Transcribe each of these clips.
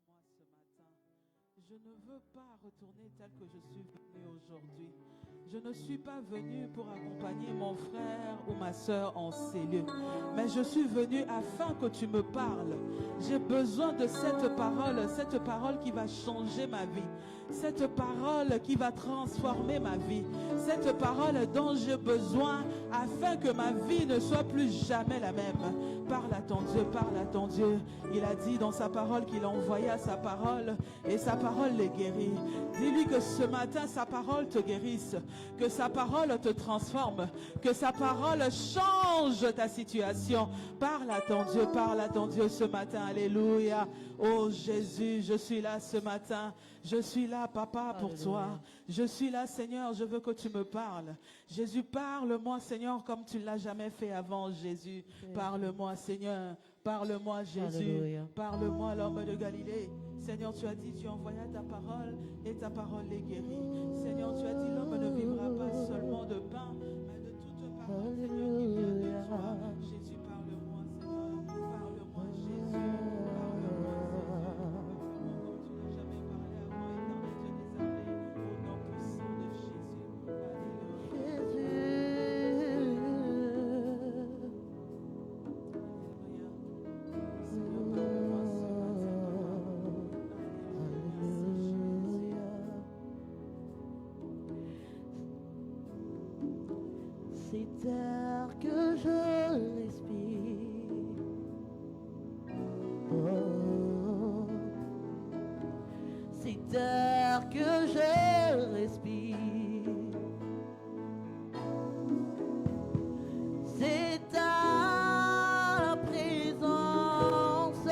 parle-moi ce matin. Je ne veux pas retourner tel que je suis venu aujourd'hui. Je ne suis pas venu pour accompagner mon frère ou ma soeur en cellule, mais je suis venu afin que tu me parles. J'ai besoin de cette parole qui va changer ma vie, cette parole qui va transformer ma vie, cette parole dont j'ai besoin afin que ma vie ne soit plus jamais la même. Parle à ton Dieu, parle à ton Dieu. Il a dit dans sa parole qu'il envoya sa parole et sa parole les guérit. Dis-lui que ce matin sa parole te guérisse, que sa parole te transforme, que sa parole change ta situation. Parle à ton Dieu ce matin. Alléluia. Oh Jésus, je suis là ce matin. Je suis là, Papa, pour toi. Je suis là, Seigneur, je veux que tu me parles. Jésus, parle-moi, Seigneur, comme tu ne l'as jamais fait avant, Jésus. Parle-moi, Seigneur. Parle-moi, Jésus. Parle-moi, l'homme de Galilée. Seigneur, tu as dit, tu envoyas ta parole et ta parole les guérit. Seigneur, tu as dit, l'homme ne vivra pas seulement de pain, mais de toute parole, Seigneur, qui vient de toi. Jésus, parle-moi, Seigneur. Parle-moi, Jésus. Parle-moi, Seigneur. Comme tu n'as jamais parlé avant, éternel Dieu des armées, au nom puissant de Jésus. Alléluia. Seigneur, parle-moi ce matin. C'est air que je respire. Oh, c'est air que je respire. C'est ta présence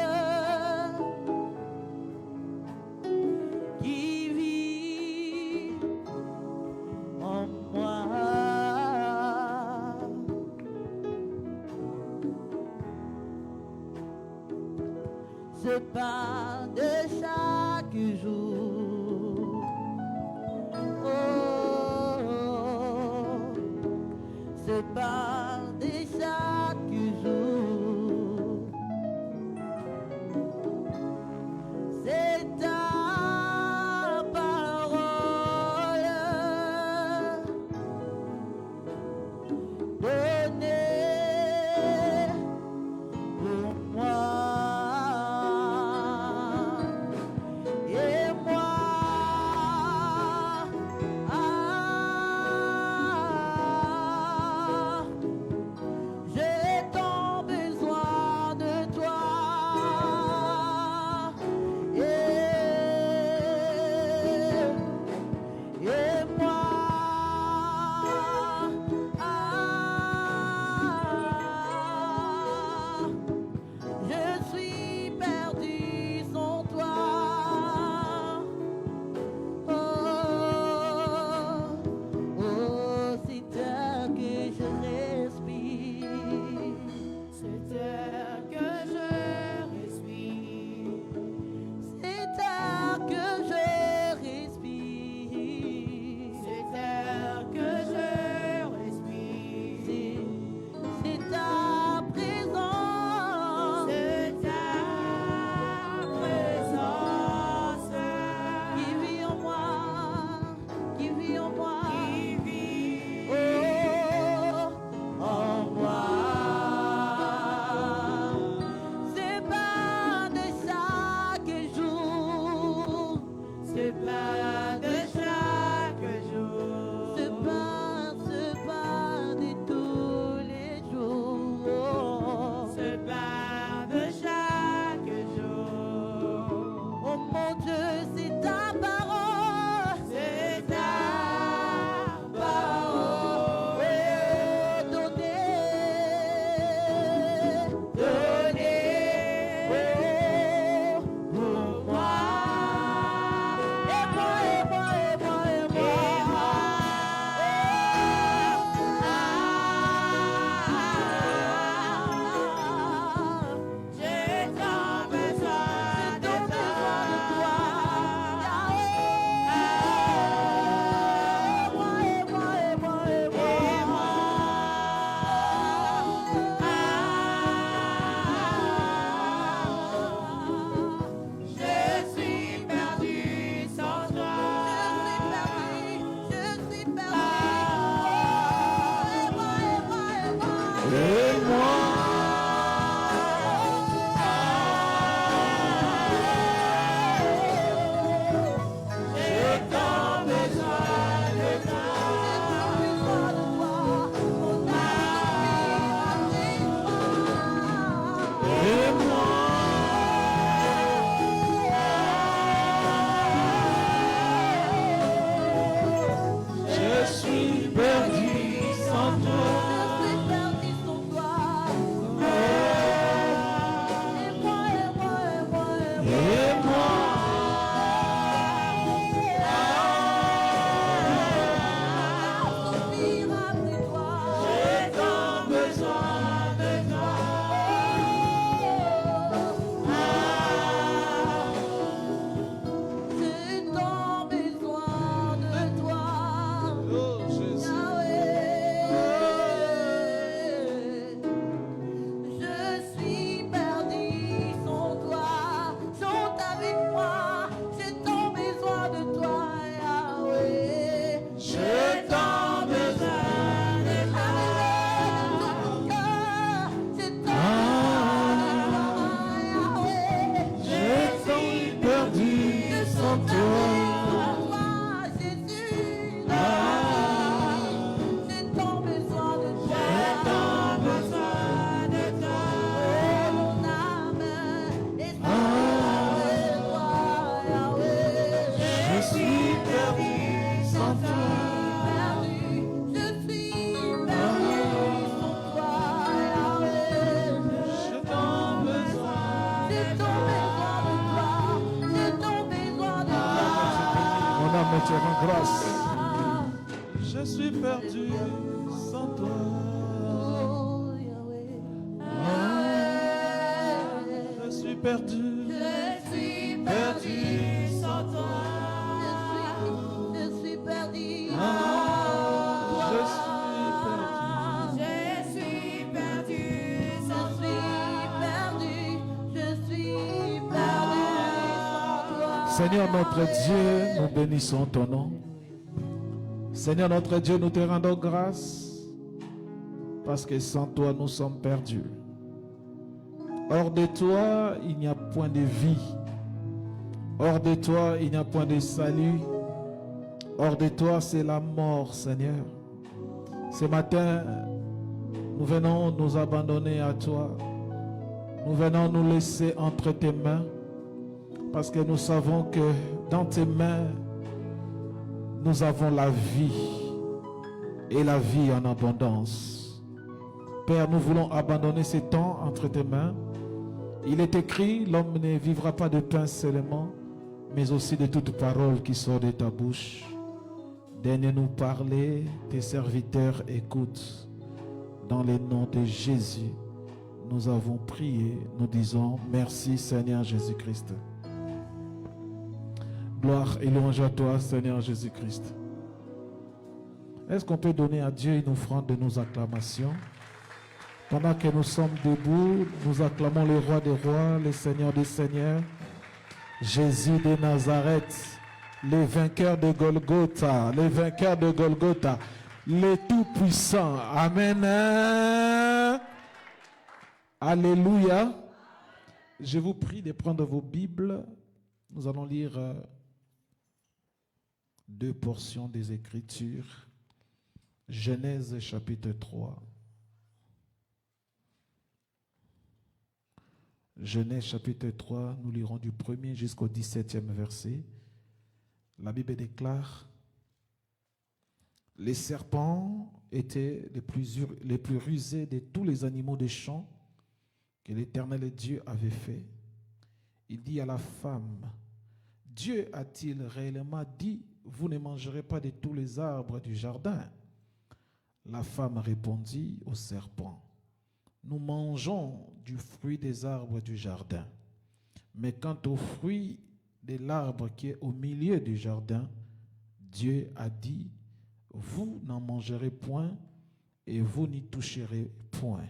qui vit en moi. Ce pain de chaque jour, oh, ce pain de chaque jour, c'est ta parole donnée pour moi. Et moi Je suis perdu sans toi. Je suis perdu. Je suis perdu sans toi. Je suis perdu. Seigneur notre Dieu, nous bénissons ton nom. Seigneur notre Dieu, nous te rendons grâce parce que sans toi, nous sommes perdus. Hors de toi, il n'y a point de vie. Hors de toi, il n'y a point de salut. Hors de toi, c'est la mort, Seigneur. Ce matin, nous venons nous abandonner à toi. Nous venons nous laisser entre tes mains. Parce que nous savons que dans tes mains, nous avons la vie et la vie en abondance. Père, nous voulons abandonner ce temps entre tes mains. Il est écrit, l'homme ne vivra pas de pain seulement, mais aussi de toute parole qui sort de ta bouche. Daigne-nous parler, tes serviteurs écoutent. Dans le nom de Jésus, nous avons prié, nous disons merci Seigneur Jésus-Christ. Gloire et louange à toi, Seigneur Jésus-Christ. Est-ce qu'on peut donner à Dieu une offrande de nos acclamations? Pendant que nous sommes debout, nous acclamons le roi des rois, le Seigneur des seigneurs, Jésus de Nazareth, le vainqueur de Golgotha, le vainqueur de Golgotha, le tout-puissant. Amen. Alléluia. Je vous prie de prendre vos Bibles. Nous allons lire deux portions des Écritures. Genèse chapitre 3. Genèse chapitre 3, nous lirons du 1er jusqu'au 17e verset. La Bible déclare: les serpents étaient les plus rusés de tous les animaux des champs que l'Éternel Dieu avait fait. Il dit à la femme: Dieu a-t-il réellement dit, vous ne mangerez pas de tous les arbres du jardin? La femme répondit au serpent: nous mangeons du fruit des arbres du jardin. Mais quant au fruit de l'arbre qui est au milieu du jardin, Dieu a dit, vous n'en mangerez point et vous n'y toucherez point,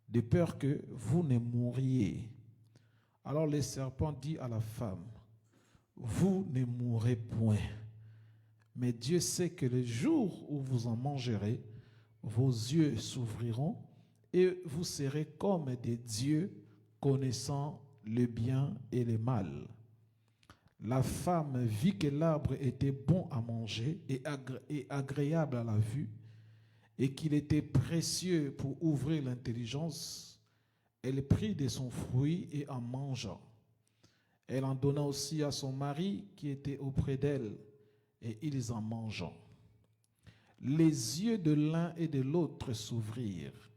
de peur que vous ne mouriez. Alors le serpent dit à la femme: vous ne mourrez point. Mais Dieu sait que le jour où vous en mangerez, vos yeux s'ouvriront et vous serez comme des dieux connaissant le bien et le mal. La femme vit que l'arbre était bon à manger et agréable à la vue, et qu'il était précieux pour ouvrir l'intelligence. Elle prit de son fruit et en mangea. Elle en donna aussi à son mari qui était auprès d'elle, et ils en mangeant. Les yeux de l'un et de l'autre s'ouvrirent.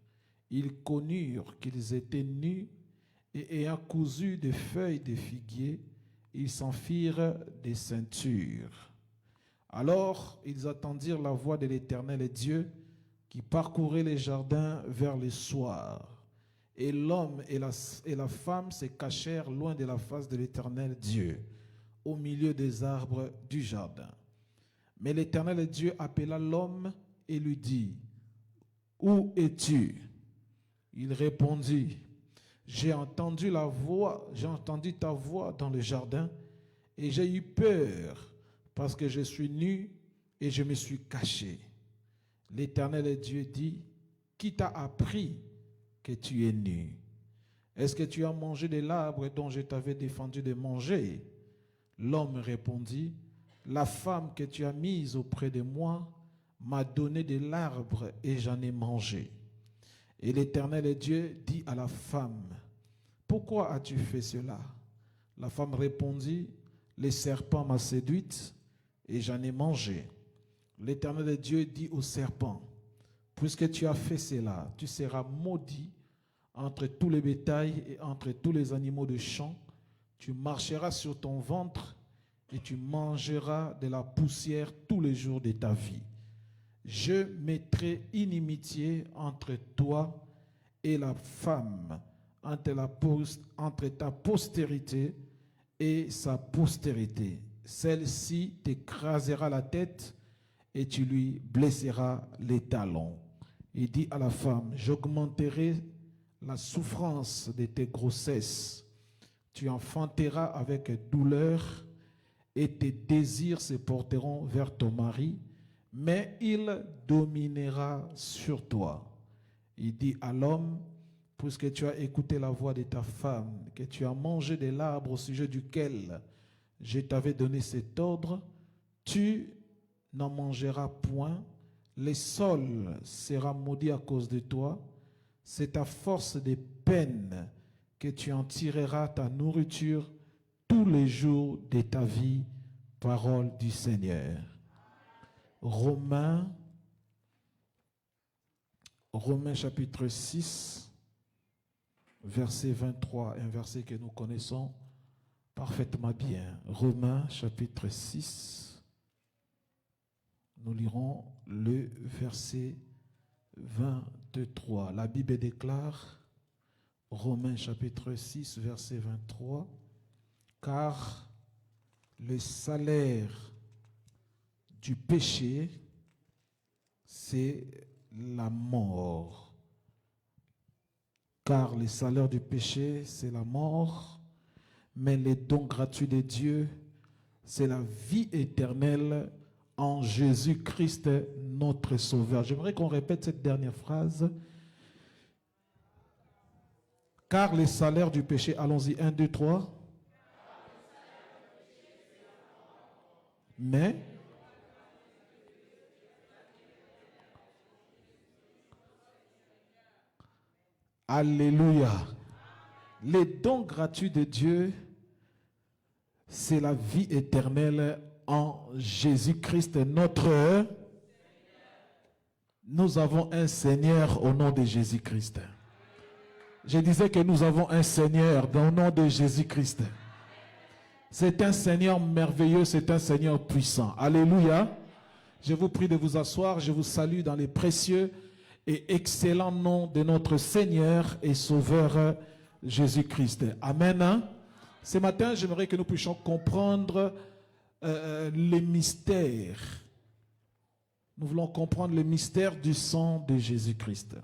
Ils connurent qu'ils étaient nus, et ayant cousu des feuilles de figuier, ils s'en firent des ceintures. Alors ils attendirent la voix de l'Éternel Dieu qui parcourait les jardins vers le soir. Et l'homme et la femme se cachèrent loin de la face de l'Éternel Dieu, au milieu des arbres du jardin. Mais l'Éternel Dieu appela l'homme et lui dit, « Où es-tu » Il répondit, « J'ai entendu ta voix dans le jardin, et j'ai eu peur, parce que je suis nu et je me suis caché. » L'Éternel Dieu dit, « Qui t'a appris que tu es nu? Est-ce que tu as mangé de l'arbre dont je t'avais défendu de manger? » L'homme répondit, « La femme que tu as mise auprès de moi m'a donné de l'arbre et j'en ai mangé. » Et l'Éternel Dieu dit à la femme, « Pourquoi as-tu fait cela? » La femme répondit, « Le serpent m'a séduite et j'en ai mangé. » L'Éternel Dieu dit au serpent, « Puisque tu as fait cela, tu seras maudit entre tous les bétails et entre tous les animaux de champ. Tu marcheras sur ton ventre et tu mangeras de la poussière tous les jours de ta vie. Je mettrai inimitié entre toi et la femme, entre ta postérité et sa postérité. Celle-ci t'écrasera la tête et tu lui blesseras les talons. » Il dit à la femme, « J'augmenterai la souffrance de tes grossesses. Tu enfanteras avec douleur et tes désirs se porteront vers ton mari, mais il dominera sur toi. » Il dit à l'homme, « Puisque tu as écouté la voix de ta femme, que tu as mangé de l'arbre au sujet duquel je t'avais donné cet ordre, tu n'en mangeras point, le sol sera maudit à cause de toi, c'est à force de peine que tu en tireras ta nourriture tous les jours de ta vie. » Parole du Seigneur. Romains chapitre 6, verset 23, un verset que nous connaissons parfaitement bien. Romains chapitre 6, nous lirons le verset 23. La Bible déclare, Romains chapitre 6, verset 23, « Car le salaire du péché, c'est la mort. Car le salaire du péché, c'est la mort, mais le don gratuit de Dieu, c'est la vie éternelle en Jésus-Christ, notre Sauveur. » J'aimerais qu'on répète cette dernière phrase. Car le salaire du péché, allons-y, 1, 2, 3. Mais alléluia. Les dons gratuits de Dieu, c'est la vie éternelle en Jésus-Christ, notre. Nous avons un Seigneur au nom de Jésus-Christ. Je disais que nous avons un Seigneur dans le nom de Jésus-Christ. C'est un Seigneur merveilleux, c'est un Seigneur puissant. Alléluia. Je vous prie de vous asseoir. Je vous salue dans les précieux et excellent nom de notre Seigneur et Sauveur Jésus-Christ. Amen. Ce matin, j'aimerais que nous puissions comprendre les mystères. Nous voulons comprendre le mystère du sang de Jésus-Christ.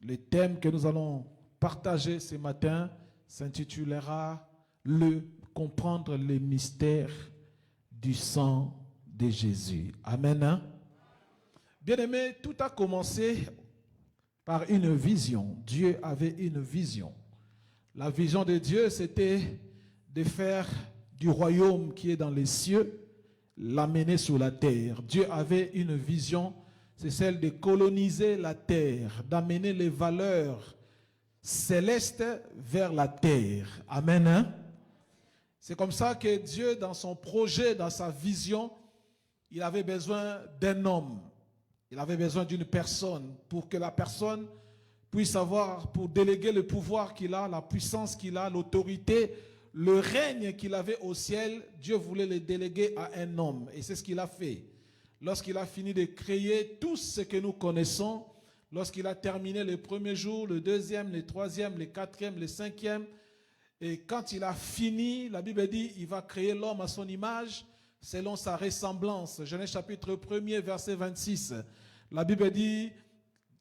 Le thème que nous allons partager ce matin s'intitulera « Comprendre les mystères du sang de Jésus ». Amen. Bien-aimés, tout a commencé par une vision. Dieu avait une vision. La vision de Dieu, c'était de faire du royaume qui est dans les cieux, l'amener sur la terre. Dieu avait une vision, c'est celle de coloniser la terre, d'amener les valeurs célestes vers la terre. Amen. Hein? C'est comme ça que Dieu, dans son projet, dans sa vision, il avait besoin d'un homme. Il avait besoin d'une personne pour que la personne puisse avoir, pour déléguer le pouvoir qu'il a, la puissance qu'il a, l'autorité, le règne qu'il avait au ciel. Dieu voulait le déléguer à un homme. Et c'est ce qu'il a fait. Lorsqu'il a fini de créer tout ce que nous connaissons, lorsqu'il a terminé le premier jour, le deuxième, le troisième, le quatrième, le cinquième, et quand il a fini, la Bible dit, il va créer l'homme à son image, selon sa ressemblance. Genèse chapitre 1er, verset 26. La Bible dit,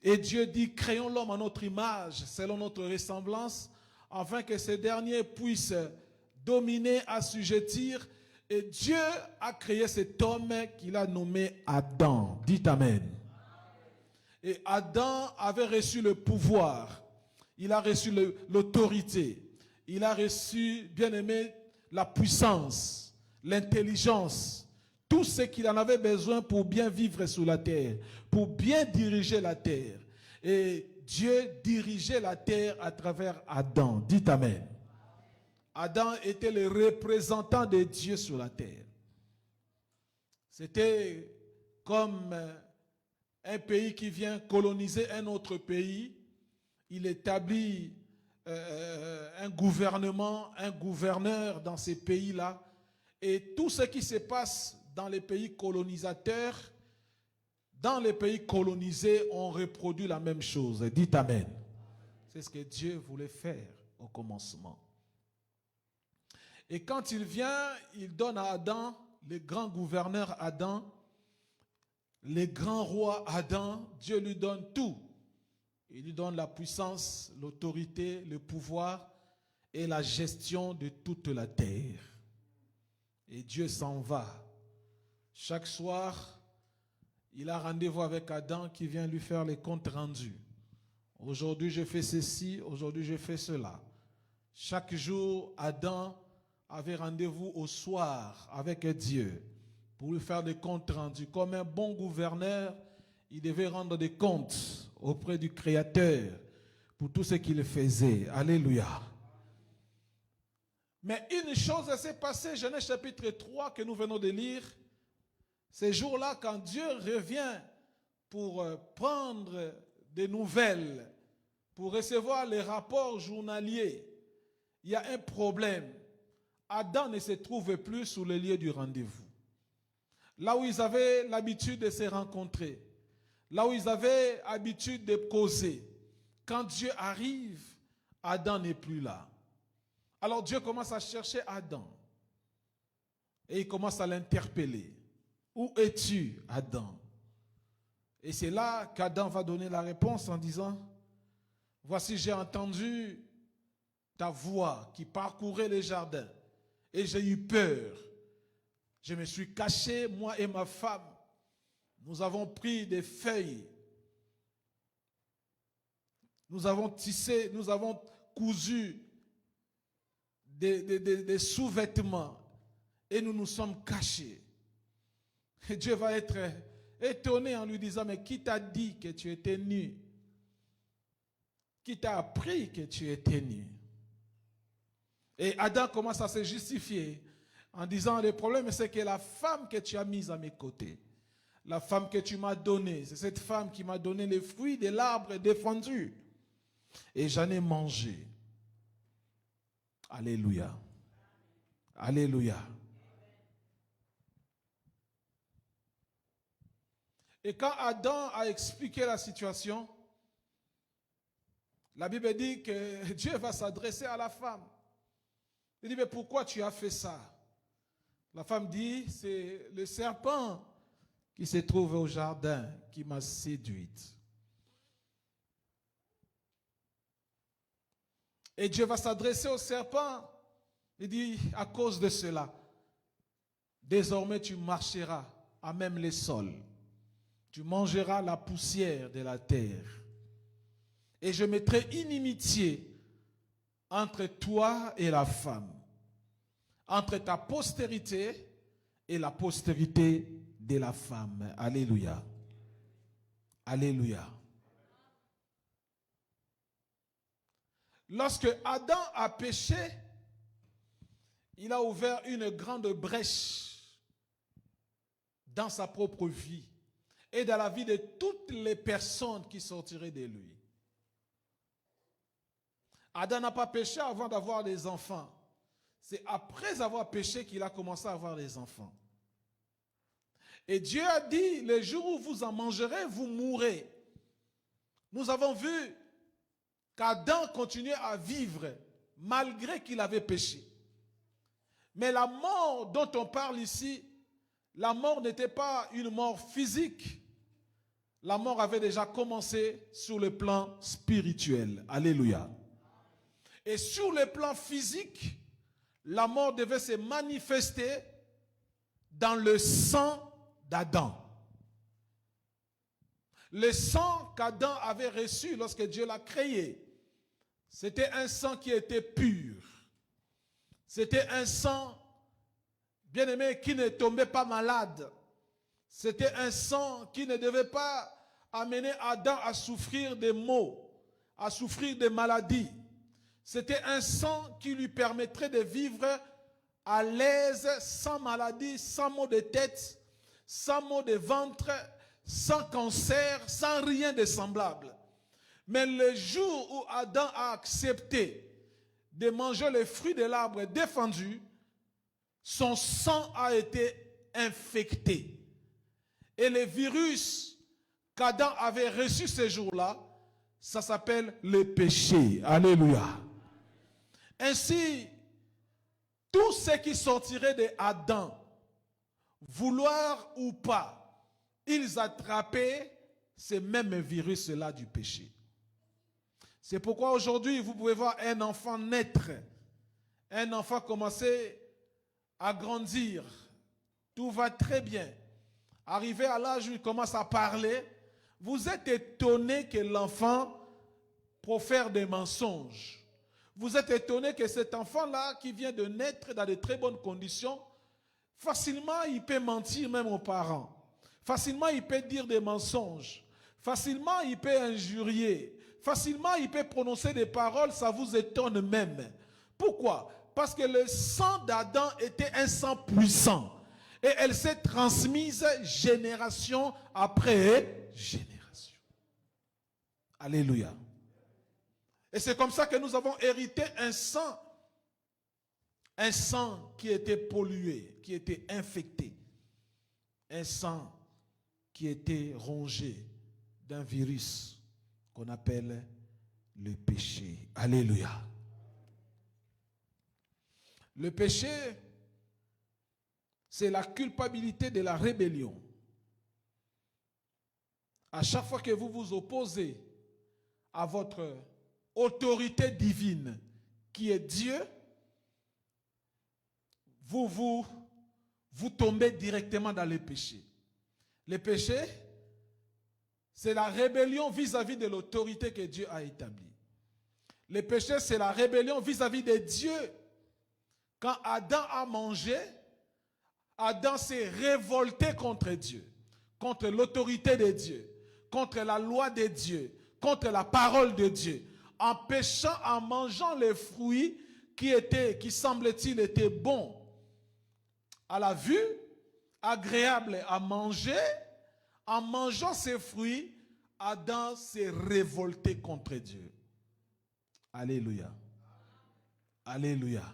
et Dieu dit, créons l'homme à notre image, selon notre ressemblance, afin que ce dernier puisse dominer, assujettir. Et Dieu a créé cet homme qu'il a nommé Adam. Dites Amen. Et Adam avait reçu le pouvoir. Il a reçu l'autorité. Il a reçu, bien aimé, la puissance, l'intelligence, tout ce qu'il en avait besoin pour bien vivre sur la terre, pour bien diriger la terre. Et Dieu dirigeait la terre à travers Adam. Dites Amen. Adam était le représentant de Dieu sur la terre. C'était comme un pays qui vient coloniser un autre pays. Il établit un gouvernement, un gouverneur dans ces pays-là. Et tout ce qui se passe dans les pays colonisateurs, dans les pays colonisés, on reproduit la même chose. Dites Amen. C'est ce que Dieu voulait faire au commencement. Et quand il vient, il donne à Adam, le grand gouverneur Adam, le grand roi Adam, Dieu lui donne tout. Il lui donne la puissance, l'autorité, le pouvoir et la gestion de toute la terre. Et Dieu s'en va. Chaque soir, il a rendez-vous avec Adam qui vient lui faire les comptes rendus. Aujourd'hui, je fais ceci, aujourd'hui, je fais cela. Chaque jour, Adam avait rendez-vous au soir avec Dieu pour lui faire des comptes rendus. Comme un bon gouverneur, il devait rendre des comptes auprès du Créateur pour tout ce qu'il faisait. Alléluia. Mais une chose s'est passée, Genèse chapitre 3 que nous venons de lire. Ces jours-là, quand Dieu revient pour prendre des nouvelles, pour recevoir les rapports journaliers, il y a un problème. Adam ne se trouve plus sur le lieu du rendez-vous. Là où ils avaient l'habitude de se rencontrer, là où ils avaient l'habitude de causer, quand Dieu arrive, Adam n'est plus là. Alors Dieu commence à chercher Adam. Et il commence à l'interpeller. Où es-tu, Adam? Et c'est là qu'Adam va donner la réponse en disant, voici, j'ai entendu ta voix qui parcourait les jardins. Et j'ai eu peur. Je me suis caché, moi et ma femme. Nous avons pris des feuilles. Nous avons tissé, nous avons cousu des sous-vêtements. Et nous nous sommes cachés. Et Dieu va être étonné en lui disant, mais qui t'a dit que tu étais nu? Qui t'a appris que tu étais nu? Et Adam commence à se justifier en disant, le problème c'est que la femme que tu as mise à mes côtés, la femme que tu m'as donnée, c'est cette femme qui m'a donné les fruits de l'arbre défendu. Et j'en ai mangé. Alléluia. Alléluia. Et quand Adam a expliqué la situation, la Bible dit que Dieu va s'adresser à la femme. Il dit, mais pourquoi tu as fait ça? La femme dit, c'est le serpent qui se trouve au jardin qui m'a séduite. Et Dieu va s'adresser au serpent. Il dit, à cause de cela, désormais tu marcheras à même les sols. Tu mangeras la poussière de la terre. et je mettrai inimitié entre toi et la femme, entre ta postérité et la postérité de la femme. Alléluia. Alléluia. Lorsque Adam a péché, il a ouvert une grande brèche dans sa propre vie et dans la vie de toutes les personnes qui sortiraient de lui. Adam n'a pas péché avant d'avoir des enfants. C'est après avoir péché qu'il a commencé à avoir des enfants. Et Dieu a dit, le jour où vous en mangerez, vous mourrez. Nous avons vu qu'Adam continuait à vivre malgré qu'il avait péché. Mais la mort dont on parle ici, la mort n'était pas une mort physique. La mort avait déjà commencé sur le plan spirituel. Alléluia. Et sur le plan physique, la mort devait se manifester dans le sang d'Adam. Le sang qu'Adam avait reçu lorsque Dieu l'a créé, c'était un sang qui était pur. C'était un sang, bien aimé, qui ne tombait pas malade. C'était un sang qui ne devait pas amener Adam à souffrir des maux, à souffrir des maladies. C'était un sang qui lui permettrait de vivre à l'aise, sans maladie, sans maux de tête, sans maux de ventre, sans cancer, sans rien de semblable. Mais le jour où Adam a accepté de manger les fruits de l'arbre défendu, son sang a été infecté. Et le virus qu'Adam avait reçu ce jour-là, ça s'appelle le péché. Alléluia. Ainsi, tout ce qui sortirait d'Adam, vouloir ou pas, ils attrapaient ce même virus-là du péché. C'est pourquoi aujourd'hui, vous pouvez voir un enfant naître, un enfant commencer à grandir. Tout va très bien. Arrivé à l'âge où il commence à parler, vous êtes étonné que l'enfant profère des mensonges. Vous êtes étonné que cet enfant-là, qui vient de naître dans de très bonnes conditions, facilement il peut mentir même aux parents. Facilement il peut dire des mensonges. Facilement il peut injurier. Facilement il peut prononcer des paroles, ça vous étonne même. Pourquoi? Parce que le sang d'Adam était un sang puissant. Et elle s'est transmise génération après génération. Alléluia. Et c'est comme ça que nous avons hérité un sang qui était pollué, qui était infecté. Un sang qui était rongé d'un virus qu'on appelle le péché. Alléluia. Le péché, c'est la culpabilité de la rébellion. À chaque fois que vous vous opposez à votre autorité divine, qui est Dieu, vous tombez directement dans le péché. Le péché, c'est la rébellion vis-à-vis de l'autorité que Dieu a établie. Le péché, c'est la rébellion vis-à-vis de Dieu. Quand Adam a mangé, Adam s'est révolté contre Dieu, contre l'autorité de Dieu, contre la loi de Dieu, contre la parole de Dieu. En péchant, en mangeant les fruits qui semble-t-il étaient bons à la vue, agréables à manger, en mangeant ces fruits, Adam s'est révolté contre Dieu. Alléluia. Alléluia.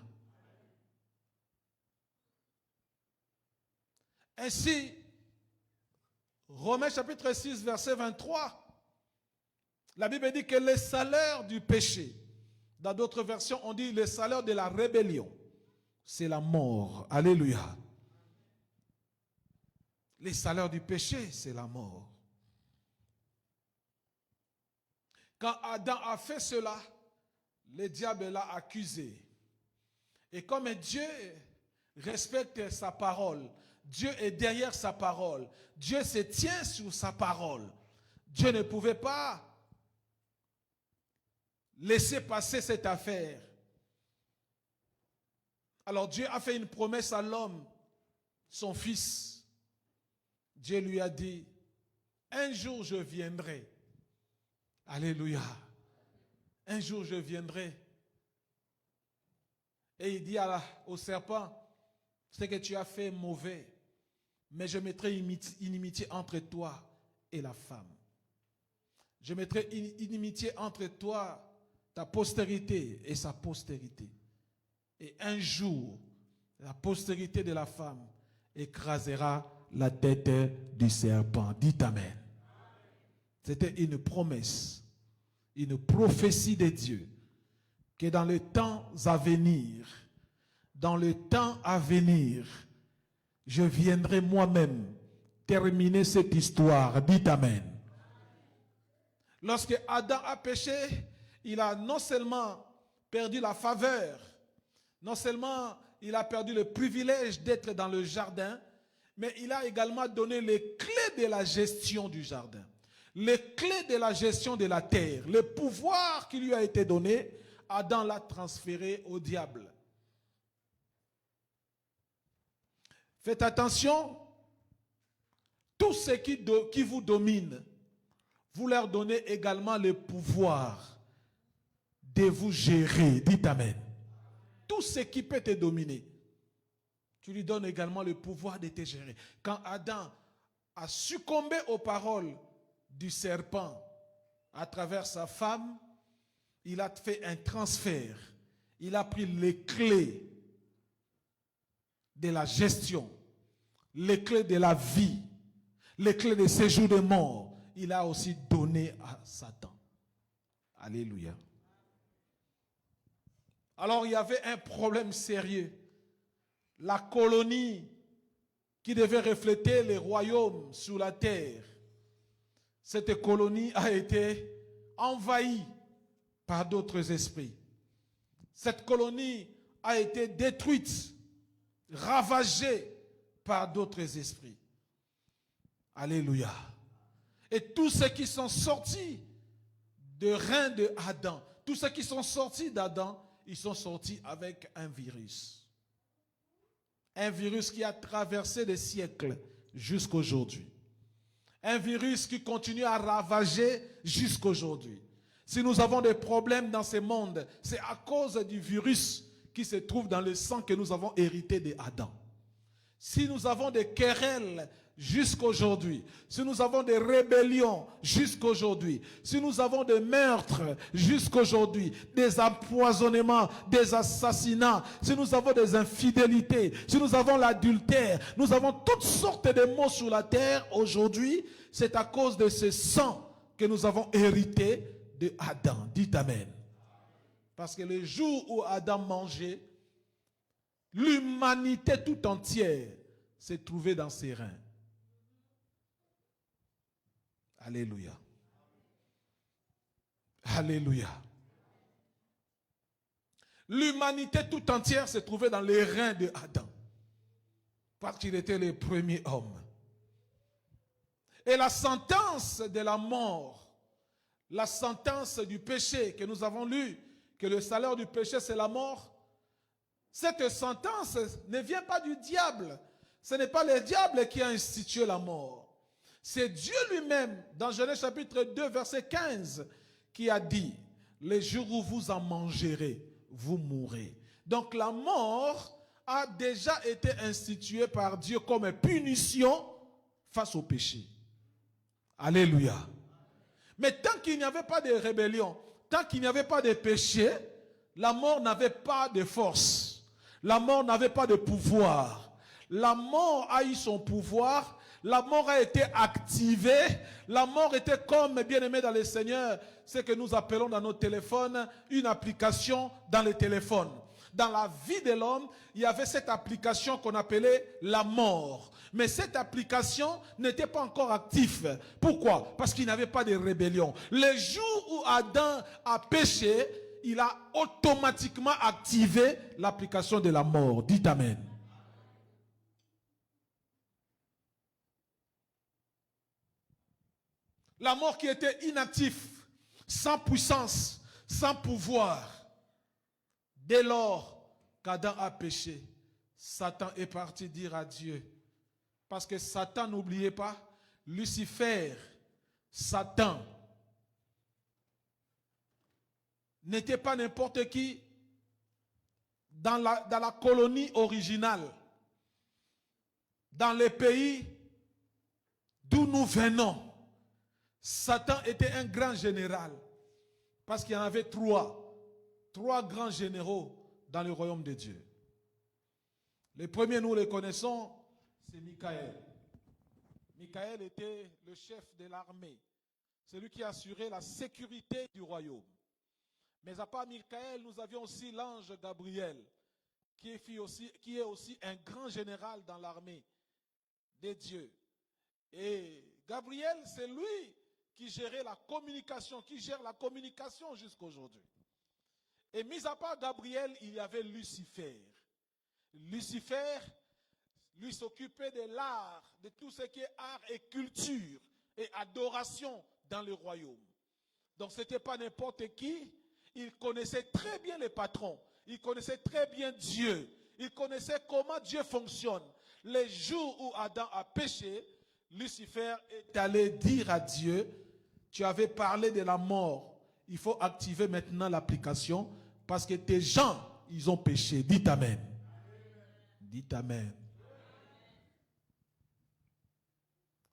Ainsi, Romains chapitre 6, verset 23, la Bible dit que le salaire du péché, dans d'autres versions, on dit le salaire de la rébellion, c'est la mort. Alléluia. Le salaire du péché, c'est la mort. Quand Adam a fait cela, le diable l'a accusé. Et comme Dieu respecte sa parole, Dieu est derrière sa parole, Dieu se tient sur sa parole, Dieu ne pouvait pas laisser passer cette affaire. Alors Dieu a fait une promesse à l'homme, son fils. Dieu lui a dit, un jour je viendrai. Alléluia. Un jour je viendrai. Et il dit au serpent, ce que tu as fait est mauvais, mais je mettrai inimitié entre toi et la femme. Je mettrai inimitié entre toi, ta postérité et sa postérité. Et un jour, la postérité de la femme écrasera la tête du serpent. Dites Amen. C'était une promesse, une prophétie de Dieu, que dans les temps à venir, je viendrai moi-même terminer cette histoire. Dites Amen. Lorsque Adam a péché, il a non seulement perdu la faveur, non seulement il a perdu le privilège d'être dans le jardin, mais il a également donné les clés de la gestion du jardin, les clés de la gestion de la terre, le pouvoir qui lui a été donné, Adam l'a transféré au diable. Faites attention, tous ceux qui vous dominent, vous leur donnez également le pouvoir de vous gérer. Dites Amen. Tout ce qui peut te dominer, tu lui donnes également le pouvoir de te gérer. Quand Adam a succombé aux paroles du serpent à travers sa femme, il a fait un transfert. Il a pris les clés de la gestion, les clés de la vie, les clés de séjour de mort. Il a aussi donné à Satan. Alléluia. Alors il y avait un problème sérieux. La colonie qui devait refléter les royaumes sur la terre, cette colonie a été envahie par d'autres esprits. Cette colonie a été détruite, ravagée par d'autres esprits. Alléluia. Et tous ceux qui sont sortis de rein de Adam, tous ceux qui sont sortis d'Adam, ils sont sortis avec un virus. Un virus qui a traversé les siècles jusqu'à aujourd'hui. Un virus qui continue à ravager jusqu'à aujourd'hui. Si nous avons des problèmes dans ce monde, c'est à cause du virus qui se trouve dans le sang que nous avons hérité d'Adam. Si nous avons des querelles jusqu'à aujourd'hui, si nous avons des rébellions jusqu'à aujourd'hui, si nous avons des meurtres jusqu'à aujourd'hui, des empoisonnements, des assassinats, si nous avons des infidélités, si nous avons l'adultère, nous avons toutes sortes de maux sur la terre aujourd'hui, c'est à cause de ce sang que nous avons hérité de Adam. Dites Amen. Parce que le jour où Adam mangeait, l'humanité tout entière s'est trouvée dans ses reins. Alléluia. Alléluia. L'humanité tout entière s'est trouvée dans les reins de Adam. Parce qu'il était le premier homme. Et la sentence de la mort, la sentence du péché que nous avons lu, que le salaire du péché c'est la mort, cette sentence ne vient pas du diable. Ce n'est pas le diable qui a institué la mort. C'est Dieu lui-même, dans Genèse chapitre 2, verset 15, qui a dit, les jours où vous en mangerez, vous mourrez. Donc la mort a déjà été instituée par Dieu comme punition face au péché. Alléluia. Mais tant qu'il n'y avait pas de rébellion, tant qu'il n'y avait pas de péché, la mort n'avait pas de force. La mort n'avait pas de pouvoir. La mort a eu son pouvoir. La mort a été activée. La mort était comme, bien aimé dans le Seigneur, ce que nous appelons dans nos téléphones une application dans les téléphones. Dans la vie de l'homme, il y avait cette application qu'on appelait la mort. Mais cette application n'était pas encore active. Pourquoi? Parce qu'il n'y avait pas de rébellion. Le jour où Adam a péché, il a automatiquement activé l'application de la mort. Dites Amen. La mort qui était inactive, sans puissance, sans pouvoir. Dès lors qu'Adam a péché, Satan est parti dire à Dieu. Parce que Satan, n'oubliez pas, Lucifer, Satan, n'était pas n'importe qui dans la colonie originale, dans les pays d'où nous venons. Satan était un grand général, parce qu'il y en avait trois grands généraux dans le royaume de Dieu. Les premiers, nous les connaissons, c'est Michael. Michael était le chef de l'armée, celui qui assurait la sécurité du royaume. Mais à part Michael, nous avions aussi l'ange Gabriel, qui est aussi un grand général dans l'armée des dieux. Et Gabriel, c'est lui qui gérait la communication, qui gère la communication jusqu'à aujourd'hui. Et mis à part Gabriel, il y avait Lucifer. Lucifer, lui, s'occupait de l'art, de tout ce qui est art et culture et adoration dans le royaume. Donc ce n'était pas n'importe qui. Il connaissait très bien les patrons. Il connaissait très bien Dieu. Il connaissait comment Dieu fonctionne. Les jours où Adam a péché, Lucifer est allé dire à Dieu, tu avais parlé de la mort. Il faut activer maintenant l'application parce que tes gens, ils ont péché. Dites Amen. Dites Amen.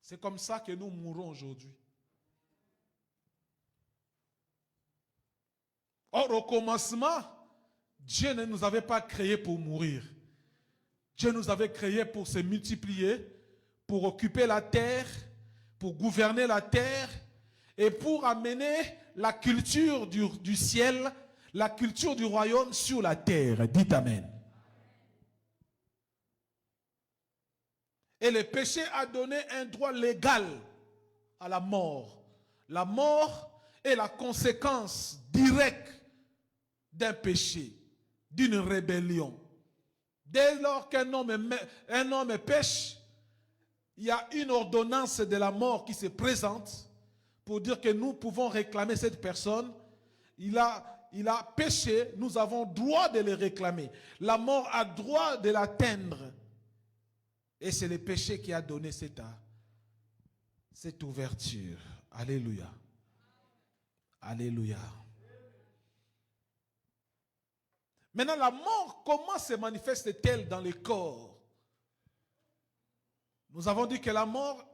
C'est comme ça que nous mourons aujourd'hui. Or, au commencement, Dieu ne nous avait pas créés pour mourir. Dieu nous avait créés pour se multiplier, pour occuper la terre, pour gouverner la terre et pour amener la culture du ciel, la culture du royaume sur la terre. Dites Amen. Et le péché a donné un droit légal à la mort. La mort est la conséquence directe d'un péché, d'une rébellion. Dès lors qu'un homme pêche, il y a une ordonnance de la mort qui se présente pour dire que nous pouvons réclamer cette personne. Il a péché, nous avons droit de le réclamer. La mort a droit de l'atteindre. Et c'est le péché qui a donné cette ouverture. Alléluia. Alléluia. Maintenant, la mort, comment se manifeste-t-elle dans le corps? Nous avons dit que la mort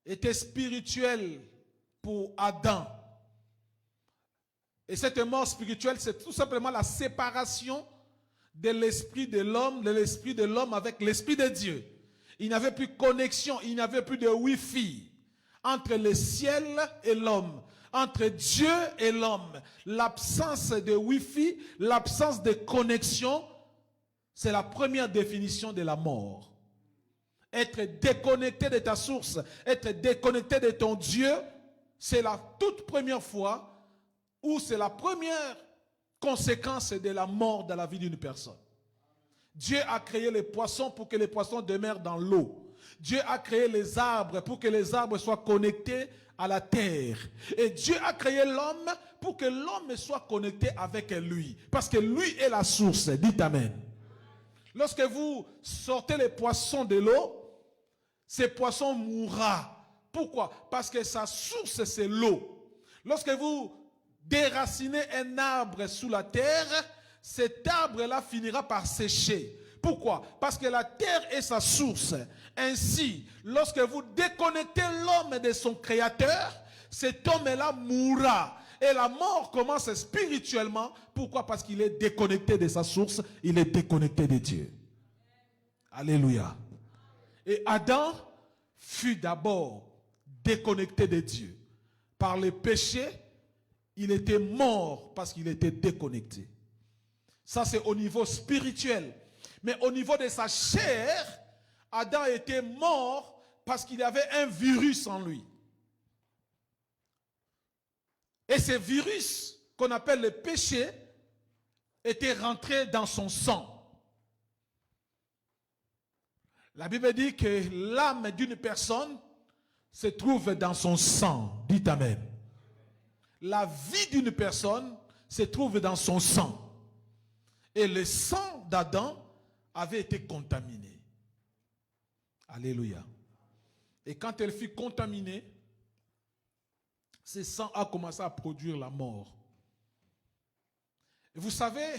était spirituelle pour Adam. Et cette mort spirituelle, c'est tout simplement la séparation de l'esprit de l'homme avec l'esprit de Dieu. Il n'y avait plus de connexion, il n'y avait plus de Wi-Fi entre le ciel et l'homme, entre Dieu et l'homme. L'absence de Wi-Fi, l'absence de connexion, c'est la première définition de la mort. Être déconnecté de ta source, être déconnecté de ton Dieu, c'est la toute première fois où c'est la première conséquence de la mort dans la vie d'une personne. Dieu a créé les poissons pour que les poissons demeurent dans l'eau. Dieu a créé les arbres pour que les arbres soient connectés à la terre. Et Dieu a créé l'homme pour que l'homme soit connecté avec lui. Parce que lui est la source. Dites Amen. Lorsque vous sortez les poissons de l'eau, ces poissons mourront. Pourquoi? Parce que sa source, c'est l'eau. Lorsque vous déracinez un arbre sous la terre, cet arbre-là finira par sécher. Pourquoi? Parce que la terre est sa source. Ainsi, lorsque vous déconnectez l'homme de son créateur, cet homme-là mourra. Et la mort commence spirituellement. Pourquoi? Parce qu'il est déconnecté de sa source, il est déconnecté de Dieu. Alléluia. Et Adam fut d'abord déconnecté de Dieu. Par le péché, il était mort parce qu'il était déconnecté. Ça, c'est au niveau spirituel. Mais au niveau de sa chair, Adam était mort parce qu'il y avait un virus en lui. Et ce virus, qu'on appelle le péché, était rentré dans son sang. La Bible dit que l'âme d'une personne se trouve dans son sang. Dites Amen. La vie d'une personne se trouve dans son sang. Et le sang d'Adam avait été contaminé. Alléluia. Et quand elle fut contaminée, ce sang a commencé à produire la mort. Et vous savez,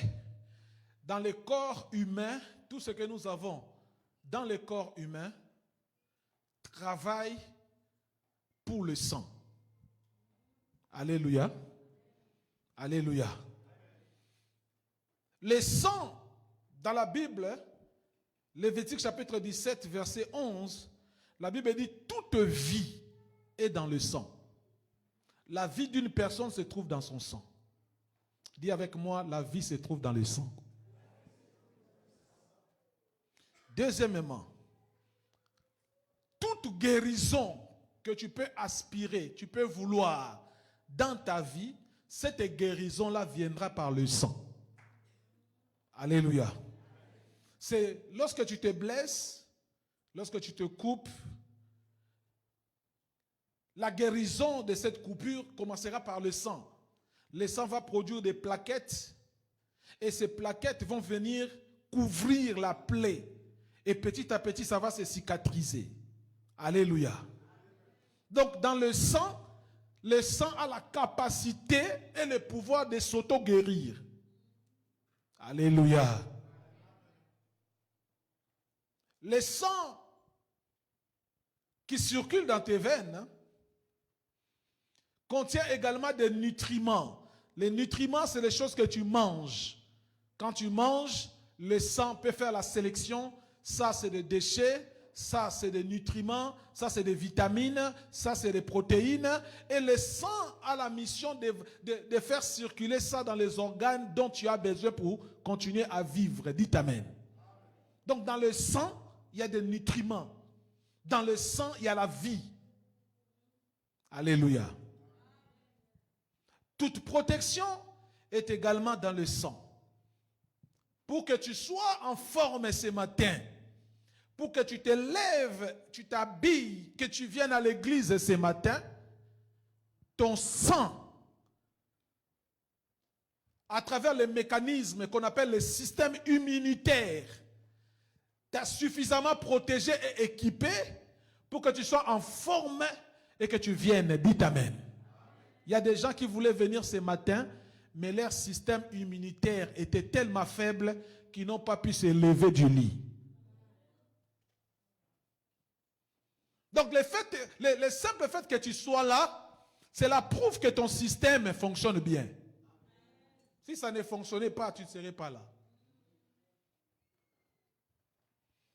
dans le corps humain, tout ce que nous avons dans le corps humain travaille pour le sang. Alléluia. Alléluia. Le sang, dans la Bible, Lévitique chapitre 17, verset 11, la Bible dit « Toute vie est dans le sang ». La vie d'une personne se trouve dans son sang. Dis avec moi, la vie se trouve dans le sang. Deuxièmement, toute guérison que tu peux aspirer, tu peux vouloir dans ta vie, cette guérison-là viendra par le sang. Alléluia. C'est lorsque tu te blesses, lorsque tu te coupes, la guérison de cette coupure commencera par le sang. Le sang va produire des plaquettes et ces plaquettes vont venir couvrir la plaie. Et petit à petit, ça va se cicatriser. Alléluia. Donc, dans le sang a la capacité et le pouvoir de s'auto-guérir. Alléluia. Le sang qui circule dans tes veines contient également des nutriments. Les nutriments, c'est les choses que tu manges. Quand tu manges, le sang peut faire la sélection. Ça, c'est des déchets. Ça, c'est des nutriments. Ça, c'est des vitamines. Ça, c'est des protéines. Et le sang a la mission de faire circuler ça dans les organes dont tu as besoin pour continuer à vivre. Dites Amen. Donc, dans le sang, il y a des nutriments. Dans le sang, il y a la vie. Alléluia. Toute protection est également dans le sang. Pour que tu sois en forme ce matin, pour que tu te lèves, tu t'habilles, que tu viennes à l'église ce matin, ton sang, à travers les mécanismes qu'on appelle le système immunitaire, t'a suffisamment protégé et équipé pour que tu sois en forme et que tu viennes. Dites Amen. Il y a des gens qui voulaient venir ce matin, mais leur système immunitaire était tellement faible qu'ils n'ont pas pu se lever du lit. Donc le simple fait que tu sois là, c'est la preuve que ton système fonctionne bien. Si ça ne fonctionnait pas, tu ne serais pas là.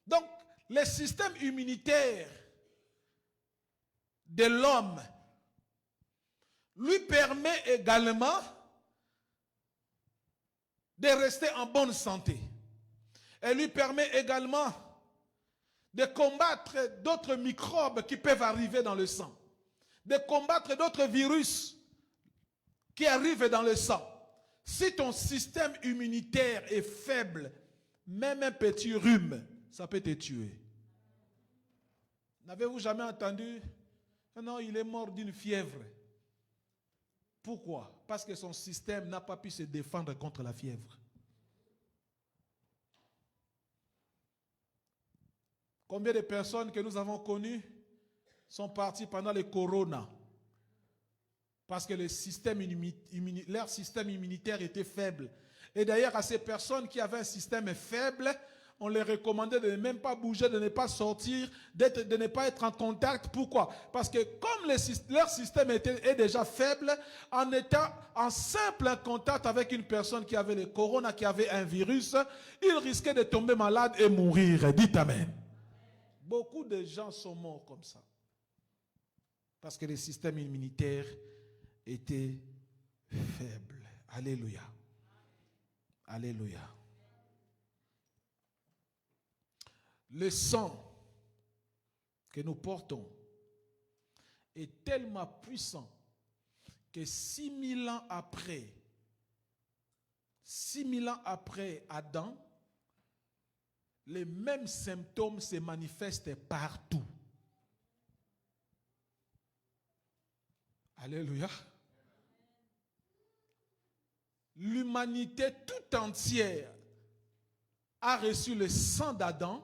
Donc, le système immunitaire de l'homme lui permet également de rester en bonne santé. Elle lui permet également de combattre d'autres microbes qui peuvent arriver dans le sang, de combattre d'autres virus qui arrivent dans le sang. Si ton système immunitaire est faible, même un petit rhume, ça peut te tuer. N'avez-vous jamais entendu? Non, il est mort d'une fièvre. Pourquoi? Parce que son système n'a pas pu se défendre contre la fièvre. Combien de personnes que nous avons connues sont parties pendant le corona? Parce que leur système immunitaire était faible. Et d'ailleurs, à ces personnes qui avaient un système faible, on les recommandait de ne même pas bouger, de ne pas sortir, de ne pas être en contact. Pourquoi? Parce que comme leur système est déjà faible, en étant en simple contact avec une personne qui avait le corona, qui avait un virus, ils risquaient de tomber malade et mourir. Dites Amen. Beaucoup de gens sont morts comme ça. Parce que le système immunitaire était faible. Alléluia. Alléluia. Le sang que nous portons est tellement puissant que 6000 ans après Adam, les mêmes symptômes se manifestent partout. Alléluia. l'humanité tout entière a reçu le sang d'Adam,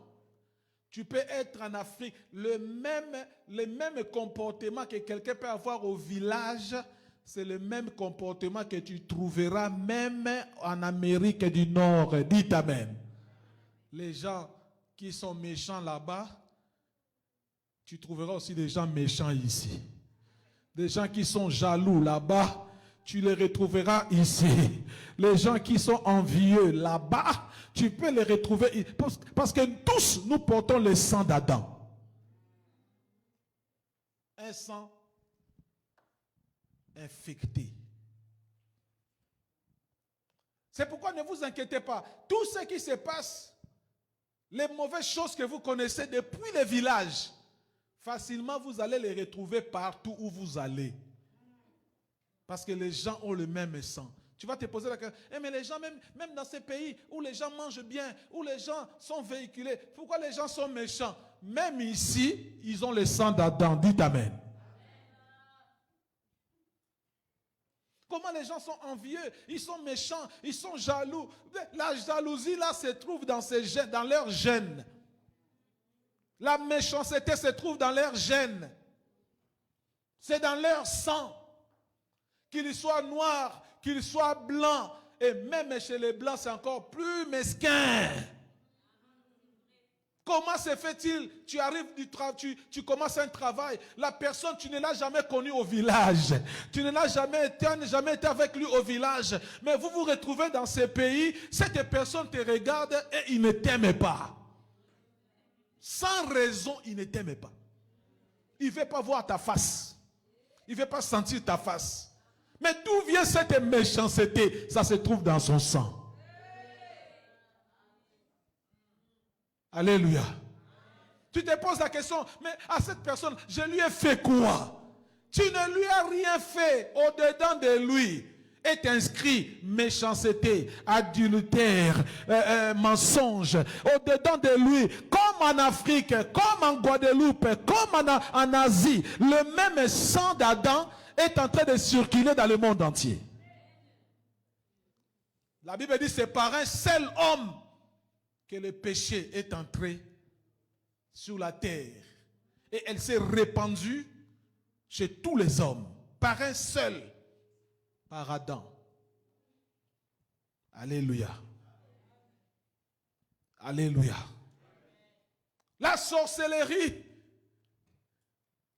tu peux être en Afrique, le même comportement que quelqu'un peut avoir au village, c'est le même comportement que tu trouveras même en Amérique du Nord. Dites Amen. Les gens qui sont méchants là-bas, tu trouveras aussi des gens méchants ici. Des gens qui sont jaloux là-bas, tu les retrouveras ici. Les gens qui sont envieux là-bas, tu peux les retrouver parce que tous nous portons le sang d'Adam. Un sang infecté. C'est pourquoi ne vous inquiétez pas. Tout ce qui se passe, les mauvaises choses que vous connaissez depuis les villages, facilement vous allez les retrouver partout où vous allez. Parce que les gens ont le même sang. Tu vas te poser la question, mais les gens, même dans ces pays où les gens mangent bien, où les gens sont véhiculés, pourquoi les gens sont méchants? Même ici, ils ont le sang d'Adam. Dites Amen. Comment les gens sont envieux, ils sont méchants, ils sont jaloux. La jalousie là se trouve dans leurs gènes. La méchanceté se trouve dans leurs gènes. C'est dans leur sang. Qu'il soit noir, qu'il soit blanc. Et même chez les blancs, c'est encore plus mesquin. Comment se fait-il? Tu arrives du travail, tu commences un travail. La personne, tu ne l'as jamais connue au village. Tu n'as jamais été avec lui au village. Mais vous vous retrouvez dans ces pays, cette personne te regarde et il ne t'aime pas. Sans raison, il ne t'aime pas. Il ne veut pas voir ta face. Il ne veut pas sentir ta face. Mais d'où vient cette méchanceté? Ça se trouve dans son sang. Alléluia. Tu te poses la question, mais à cette personne, je lui ai fait quoi? Tu ne lui as rien fait. Au-dedans de lui est inscrit méchanceté, adultère, mensonge. Au-dedans de lui, comme en Afrique, comme en Guadeloupe, comme en Asie, le même sang d'Adam est en train de circuler dans le monde entier. La Bible dit, c'est par un seul homme que le péché est entré sur la terre. Et elle s'est répandue chez tous les hommes. Par un seul. Par Adam. Alléluia. Alléluia. La sorcellerie,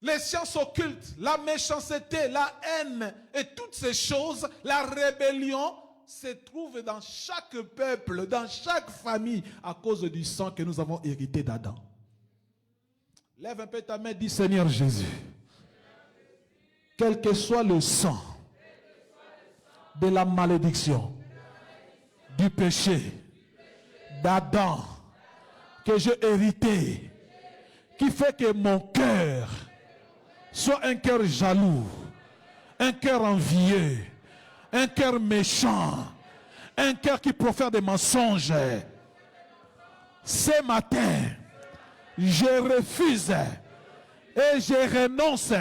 les sciences occultes, la méchanceté, la haine et toutes ces choses, la rébellion, se trouve dans chaque peuple, dans chaque famille, à cause du sang que nous avons hérité d'Adam. Lève un peu ta main, dis Seigneur Jésus, quel que soit le sang de la malédiction, du péché, d'Adam, que j'ai hérité, qui fait que mon cœur soit un cœur jaloux, un cœur envieux, un cœur méchant, un cœur qui profère des mensonges. Ce matin, je refuse et je renonce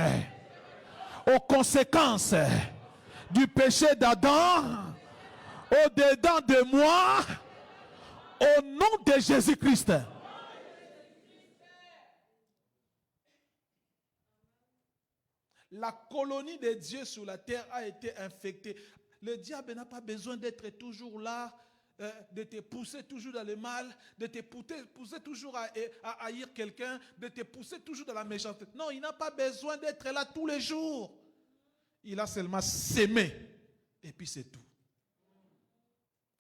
aux conséquences du péché d'Adam au-dedans de moi, au nom de Jésus-Christ. La colonie de Dieu sur la terre a été infectée. Le diable n'a pas besoin d'être toujours là, de te pousser toujours dans le mal, de te pousser toujours à haïr quelqu'un, de te pousser toujours dans la méchanceté. Non, il n'a pas besoin d'être là tous les jours. Il a seulement s'aimé. Et puis c'est tout.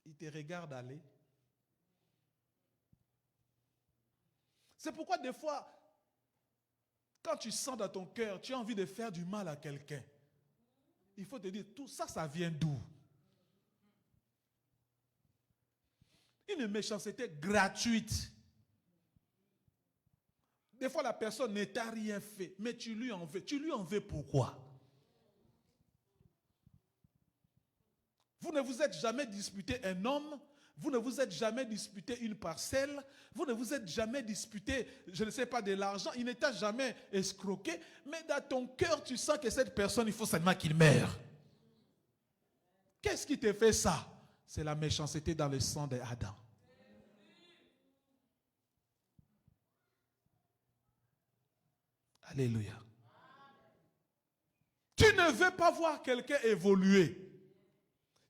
Il te regarde aller. C'est pourquoi des fois, quand tu sens dans ton cœur, tu as envie de faire du mal à quelqu'un. Il faut te dire, tout ça, ça vient d'où? Une méchanceté gratuite. Des fois, la personne ne t'a rien fait, mais tu lui en veux. Tu lui en veux pourquoi? Vous ne vous êtes jamais disputé un homme, vous ne vous êtes jamais disputé une parcelle, vous ne vous êtes jamais disputé, je ne sais pas, de l'argent, il ne t'a jamais escroqué, mais dans ton cœur, tu sens que cette personne, il faut seulement qu'il meure. Qu'est-ce qui te fait ça? C'est la méchanceté dans le sang d'Adam. Alléluia. Tu ne veux pas voir quelqu'un évoluer.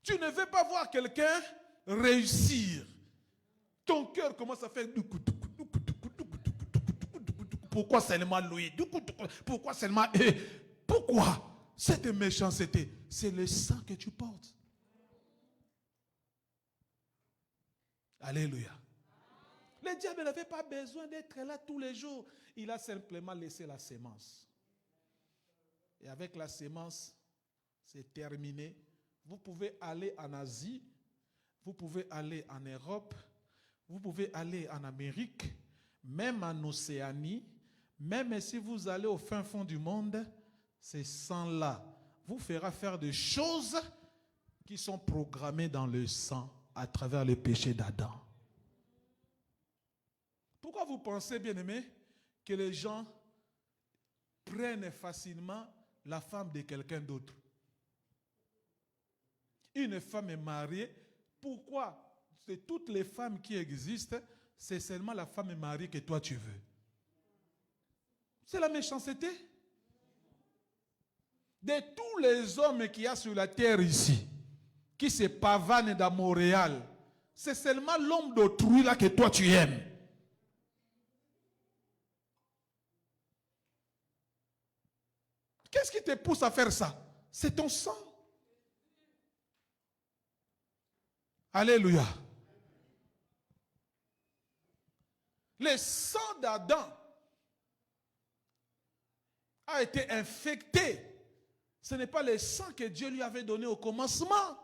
Tu ne veux pas voir quelqu'un réussir. Ton cœur commence à faire... Pourquoi seulement lui? Pourquoi seulement eux? Pourquoi? Cette méchanceté, c'est le sang que tu portes. Alléluia. Le diable n'avait pas besoin d'être là tous les jours. Il a simplement laissé la sémence. Et avec la sémence, c'est terminé. Vous pouvez aller en Asie, vous pouvez aller en Europe, vous pouvez aller en Amérique, même en Océanie, même si vous allez au fin fond du monde, ce sang-là vous fera faire des choses qui sont programmées dans le sang à travers le péché d'Adam. Pourquoi vous pensez, bien-aimés, que les gens prennent facilement la femme de quelqu'un d'autre? Une femme est mariée. Pourquoi? C'est toutes les femmes qui existent, c'est seulement la femme mariée que toi tu veux. C'est la méchanceté. De tous les hommes qu'il y a sur la terre ici, qui se pavanent dans Montréal, c'est seulement l'homme d'autrui là que toi tu aimes. Qu'est-ce qui te pousse à faire ça? C'est ton sang. Alléluia. Le sang d'Adam a été infecté. Ce n'est pas le sang que Dieu lui avait donné au commencement.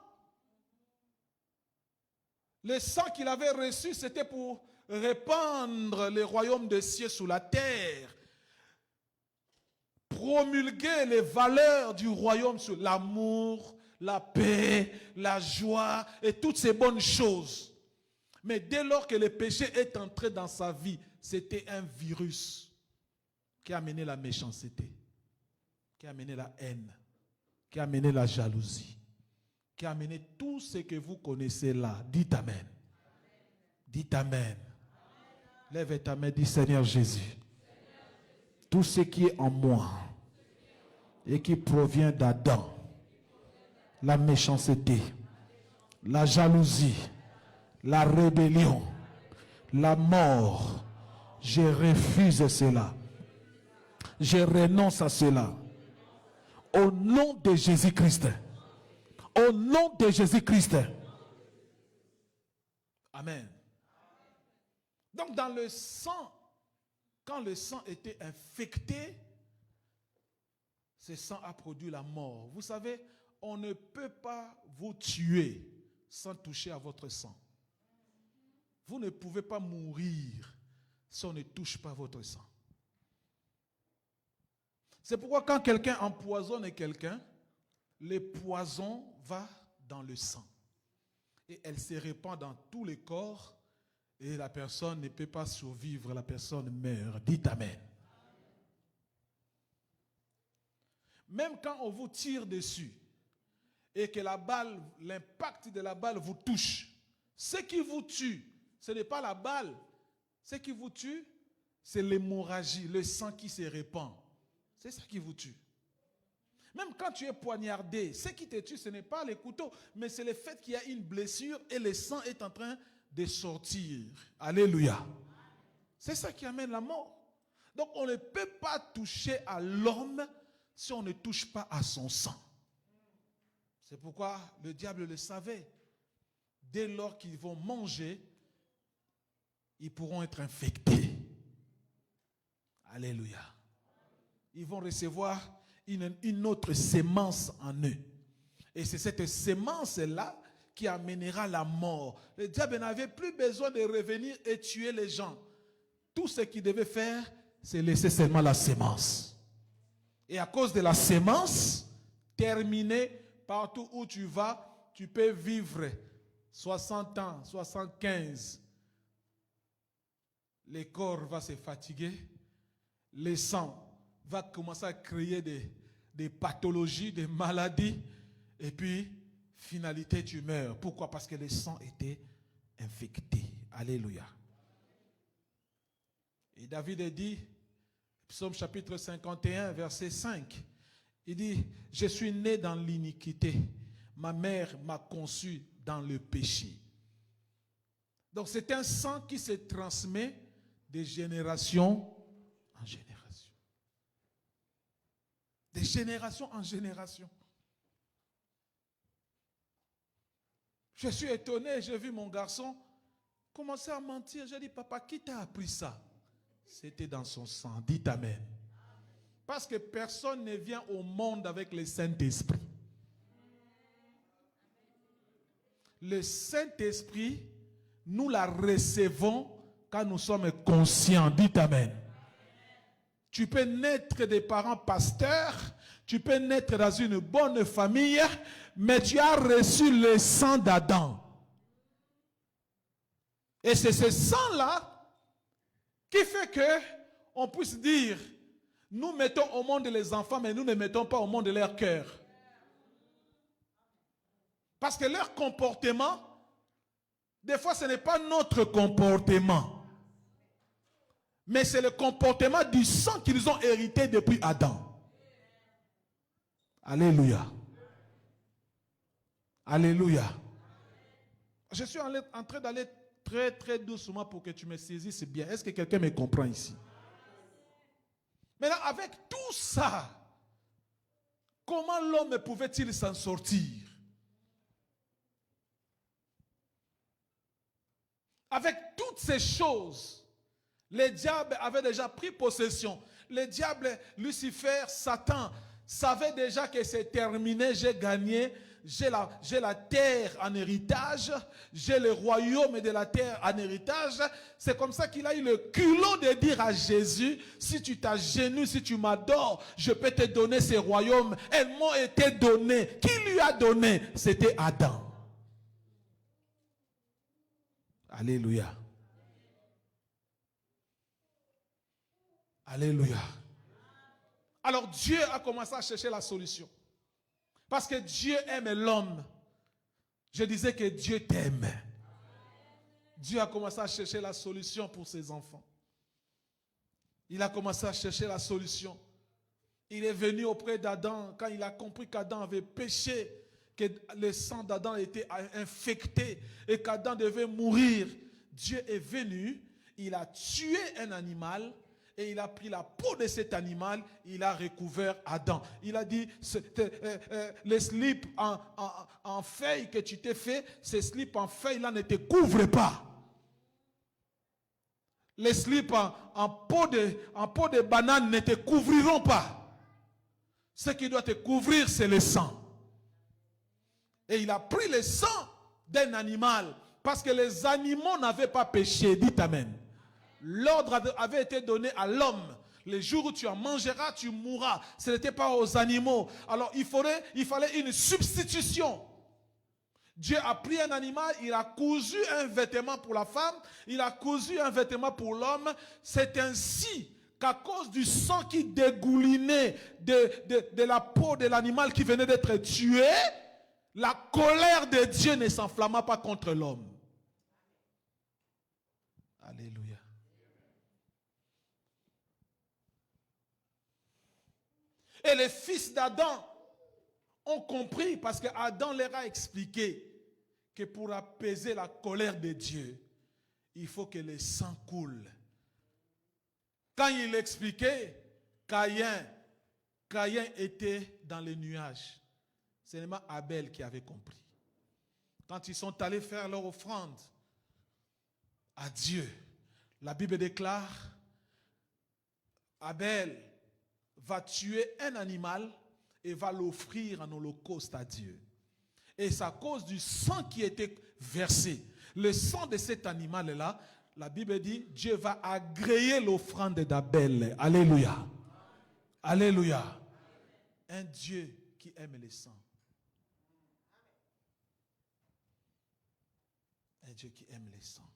Le sang qu'il avait reçu, c'était pour répandre le royaume des cieux sous la terre. Promulguer les valeurs du royaume sur l'amour, la paix, la joie et toutes ces bonnes choses. Mais dès lors que le péché est entré dans sa vie, c'était un virus qui a amené la méchanceté, qui a amené la haine, qui a amené la jalousie, qui a amené tout ce que vous connaissez là. Dites Amen. Dites Amen. Lève ta main, dis Seigneur Jésus. Tout ce qui est en moi et qui provient d'Adam, la méchanceté, la jalousie, la rébellion, la mort, je refuse cela. Je renonce à cela. Au nom de Jésus-Christ. Au nom de Jésus-Christ. Amen. Donc dans le sang, quand le sang était infecté, ce sang a produit la mort. Vous savez, on ne peut pas vous tuer sans toucher à votre sang. Vous ne pouvez pas mourir si on ne touche pas votre sang. C'est pourquoi quand quelqu'un empoisonne quelqu'un, le poison va dans le sang. Et elle se répand dans tous les corps et la personne ne peut pas survivre, la personne meurt. Dites Amen. Même quand on vous tire dessus et que la balle, l'impact de la balle vous touche, ce qui vous tue, ce n'est pas la balle. Ce qui vous tue, c'est l'hémorragie, le sang qui se répand. C'est ça qui vous tue. Même quand tu es poignardé, ce qui te tue, ce n'est pas les couteaux, mais c'est le fait qu'il y a une blessure et le sang est en train de sortir. Alléluia. C'est ça qui amène la mort. Donc on ne peut pas toucher à l'homme si on ne touche pas à son sang. C'est pourquoi le diable le savait. Dès lors qu'ils vont manger, ils pourront être infectés. Alléluia. Ils vont recevoir une autre sémence en eux. Et c'est cette sémence-là qui amènera la mort. Le diable n'avait plus besoin de revenir et tuer les gens. Tout ce qu'il devait faire, c'est laisser seulement la sémence. Et à cause de la sémence, terminée, partout où tu vas, tu peux vivre 60 ans, 75. Le corps va se fatiguer. Le sang va commencer à créer des pathologies, des maladies. Et puis, finalité, tu meurs. Pourquoi? Parce que le sang était infecté. Alléluia. Et David a dit, Psaume chapitre 51, verset 5, il dit, je suis né dans l'iniquité, ma mère m'a conçu dans le péché. Donc c'est un sang qui se transmet de génération en génération. De génération en génération. Je suis étonné, j'ai vu mon garçon commencer à mentir. J'ai dit, papa, qui t'a appris ça? C'était dans son sang. Dites amen. Parce que personne ne vient au monde avec le Saint-Esprit. Le Saint-Esprit, nous la recevons quand nous sommes conscients. Dites amen. Tu peux naître des parents pasteurs, tu peux naître dans une bonne famille, mais tu as reçu le sang d'Adam. Et c'est ce sang-là qui fait que on puisse dire, nous mettons au monde les enfants, mais nous ne mettons pas au monde leur cœur. Parce que leur comportement, des fois ce n'est pas notre comportement, mais c'est le comportement du sang qu'ils ont hérité depuis Adam. Alléluia. Alléluia. Je suis en train d'aller très très doucement pour que tu me saisisses bien. Est-ce que quelqu'un me comprend ici? Maintenant, avec tout ça, comment l'homme pouvait-il s'en sortir? Avec toutes ces choses, le diable avait déjà pris possession. Le diable, Lucifer, Satan, savait déjà que c'est terminé, j'ai gagné. J'ai la terre en héritage, j'ai le royaume de la terre en héritage. C'est comme ça qu'il a eu le culot de dire à Jésus, si tu t'agenouilles, si tu m'adores, je peux te donner ces royaumes. Elles m'ont été données. Qui lui a donné? C'était Adam. Alléluia. Alléluia. Alors Dieu a commencé à chercher la solution. Parce que Dieu aime l'homme. Je disais que Dieu t'aime. Dieu a commencé à chercher la solution pour ses enfants. Il a commencé à chercher la solution. Il est venu auprès d'Adam quand il a compris qu'Adam avait péché, que le sang d'Adam était infecté et qu'Adam devait mourir. Dieu est venu, il a tué un animal. Et il a pris la peau de cet animal, il a recouvert Adam. Il a dit, les slips en feuilles que tu t'es fait, ces slips en feuilles-là ne te couvrent pas. Les slips en peau de banane ne te couvriront pas. Ce qui doit te couvrir, c'est le sang. Et il a pris le sang d'un animal, parce que les animaux n'avaient pas péché. Dites amen. L'ordre avait été donné à l'homme. Le jour où tu en mangeras, tu mourras. Ce n'était pas aux animaux. Alors il fallait une substitution. Dieu a pris un animal, il a cousu un vêtement pour la femme, il a cousu un vêtement pour l'homme. C'est ainsi qu'à cause du sang qui dégoulinait de la peau de l'animal qui venait d'être tué, la colère de Dieu ne s'enflamma pas contre l'homme. Alléluia. Et les fils d'Adam ont compris, parce que Adam leur a expliqué que pour apaiser la colère de Dieu, il faut que le sang coule. Quand il expliquait, Caïn était dans les nuages. C'est seulement Abel qui avait compris. Quand ils sont allés faire leur offrande à Dieu, la Bible déclare, Abel va tuer un animal et va l'offrir en holocauste à Dieu. Et c'est à cause du sang qui était versé. Le sang de cet animal-là, la Bible dit, Dieu va agréer l'offrande d'Abel. Alléluia. Alléluia. Un Dieu qui aime le sang. Un Dieu qui aime le sang.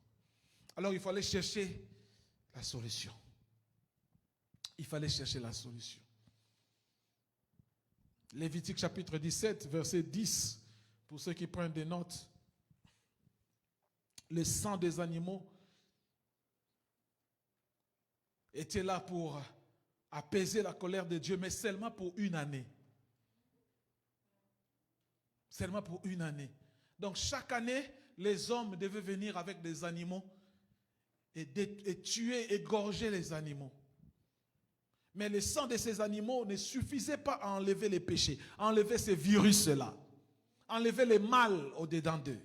Alors il fallait chercher la solution. Il fallait chercher la solution. Lévitique chapitre 17, verset 10 Pour ceux qui prennent des notes, le sang des animaux était là pour apaiser la colère de Dieu, mais seulement pour une année. Seulement pour une année. Donc chaque année, les hommes devaient venir avec des animaux et tuer, égorger les animaux. Mais le sang de ces animaux ne suffisait pas à enlever les péchés, à enlever ces virus-là, à enlever les mal au-dedans d'eux.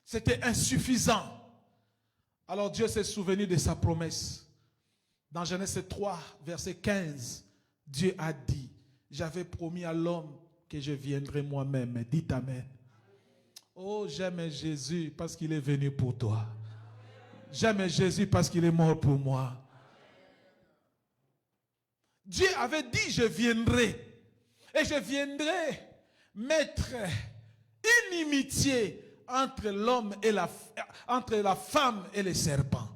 C'était insuffisant. Alors Dieu s'est souvenu de sa promesse. Dans Genèse 3, verset 15, Dieu a dit, j'avais promis à l'homme que je viendrai moi-même. Dites Amen. Oh, j'aime Jésus parce qu'il est venu pour toi. J'aime Jésus parce qu'il est mort pour moi. Dieu avait dit, je viendrai. Et je viendrai mettre inimitié entre l'homme et entre la femme et les serpents.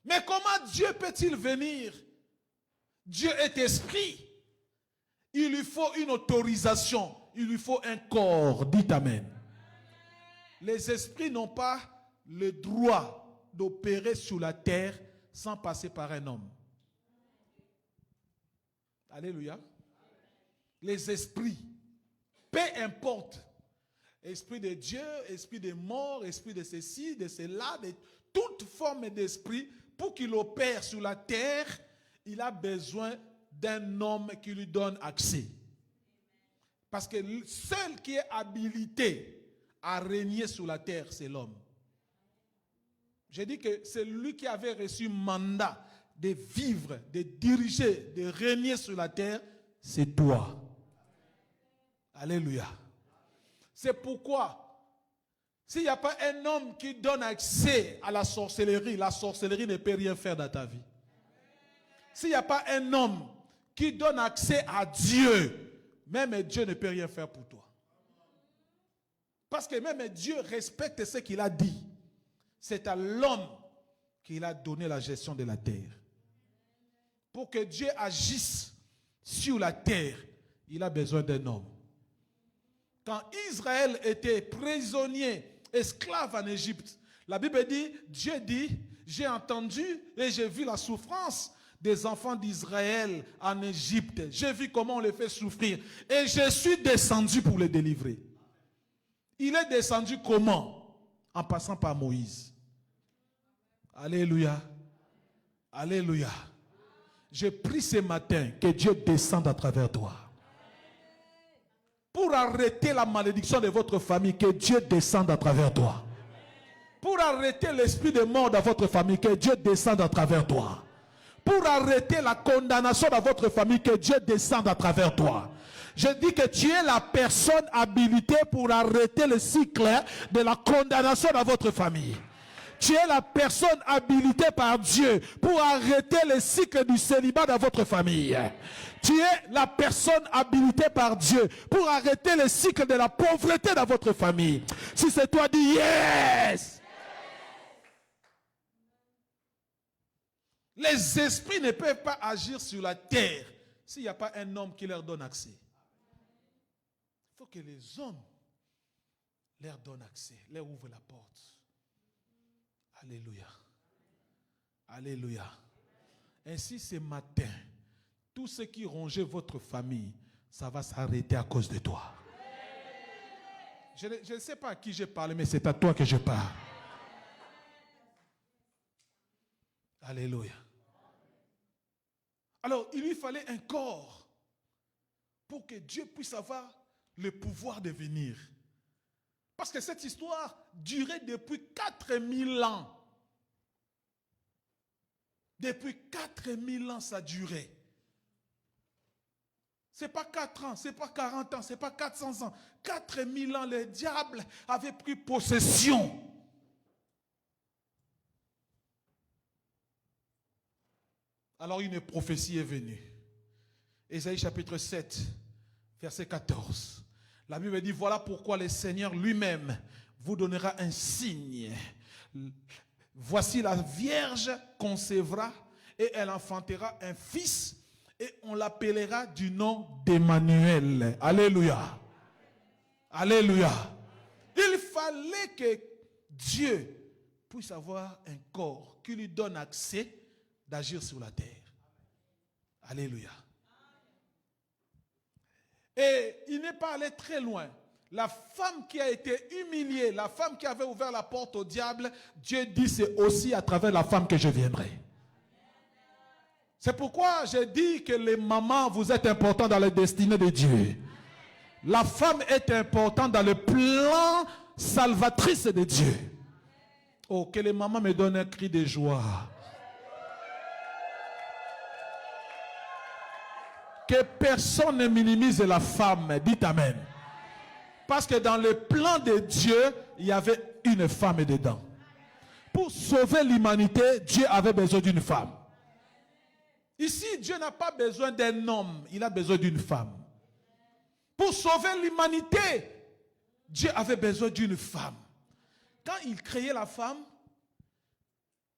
Mais comment Dieu peut-il venir? Dieu est esprit. Il lui faut une autorisation. Il lui faut un corps. Dites Amen. Les esprits n'ont pas le droit d'opérer sur la terre sans passer par un homme. Alléluia. Les esprits, peu importe, esprit de Dieu, esprit de mort, esprit de ceci, de cela, de toute forme d'esprit, pour qu'il opère sur la terre, il a besoin d'un homme qui lui donne accès. Parce que seul qui est habilité à régner sur la terre, c'est l'homme. J'ai dit que c'est lui qui avait reçu mandat de vivre, de diriger, de régner sur la terre, c'est toi. Alléluia. C'est pourquoi, s'il n'y a pas un homme qui donne accès à la sorcellerie ne peut rien faire dans ta vie. S'il n'y a pas un homme qui donne accès à Dieu, même Dieu ne peut rien faire pour toi. Parce que même Dieu respecte ce qu'il a dit. C'est à l'homme qu'il a donné la gestion de la terre. Pour que Dieu agisse sur la terre, il a besoin d'un homme. Quand Israël était prisonnier, esclave en Égypte, la Bible dit, Dieu dit, j'ai entendu et j'ai vu la souffrance des enfants d'Israël en Égypte. J'ai vu comment on les fait souffrir. Et je suis descendu pour les délivrer. Il est descendu comment? En passant par Moïse. Alléluia. Alléluia. Je prie ce matin que Dieu descende à travers toi. Pour arrêter la malédiction de votre famille, que Dieu descende à travers toi. Pour arrêter l'esprit de mort dans votre famille, que Dieu descende à travers toi. Pour arrêter la condamnation dans votre famille, que Dieu descende à travers toi. Je dis que tu es la personne habilitée pour arrêter le cycle de la condamnation dans votre famille. Tu es la personne habilitée par Dieu pour arrêter le cycle du célibat dans votre famille. Tu es la personne habilitée par Dieu pour arrêter le cycle de la pauvreté dans votre famille. Si c'est toi, dis yes. Les esprits ne peuvent pas agir sur la terre s'il n'y a pas un homme qui leur donne accès. Il faut que les hommes leur donnent accès, leur ouvrent la porte. Alléluia. Alléluia. Ainsi ce matin, tout ce qui rongeait votre famille, ça va s'arrêter à cause de toi. Je ne sais pas à qui je parle, mais c'est à toi que je parle. Alléluia. Alors, il lui fallait un corps pour que Dieu puisse avoir le pouvoir de venir. Parce que cette histoire durait depuis 4000 ans. Depuis 4000 ans, ça durait. Ce n'est pas 4 ans, ce n'est pas 40 ans, ce n'est pas 400 ans. 4000 ans, le diable avait pris possession. Alors une prophétie est venue. Ésaïe chapitre 7, verset 14. La Bible dit, voilà pourquoi le Seigneur lui-même vous donnera un signe. Voici la Vierge concevra et elle enfantera un fils et on l'appellera du nom d'Emmanuel. Alléluia. Alléluia. Il fallait que Dieu puisse avoir un corps qui lui donne accès d'agir sur la terre. Alléluia. Et il n'est pas allé très loin. La femme qui a été humiliée, la femme qui avait ouvert la porte au diable, Dieu dit c'est aussi à travers la femme que je viendrai. C'est pourquoi j'ai dit que les mamans, vous êtes importants dans la destinée de Dieu. La femme est importante dans le plan salvatrice de Dieu. Oh, que les mamans me donnent un cri de joie. Que personne ne minimise la femme. Dites Amen. Parce que dans le plan de Dieu, il y avait une femme dedans. Pour sauver l'humanité, Dieu avait besoin d'une femme. Ici, Dieu n'a pas besoin d'un homme, il a besoin d'une femme. Pour sauver l'humanité, Dieu avait besoin d'une femme. Quand il créait la femme,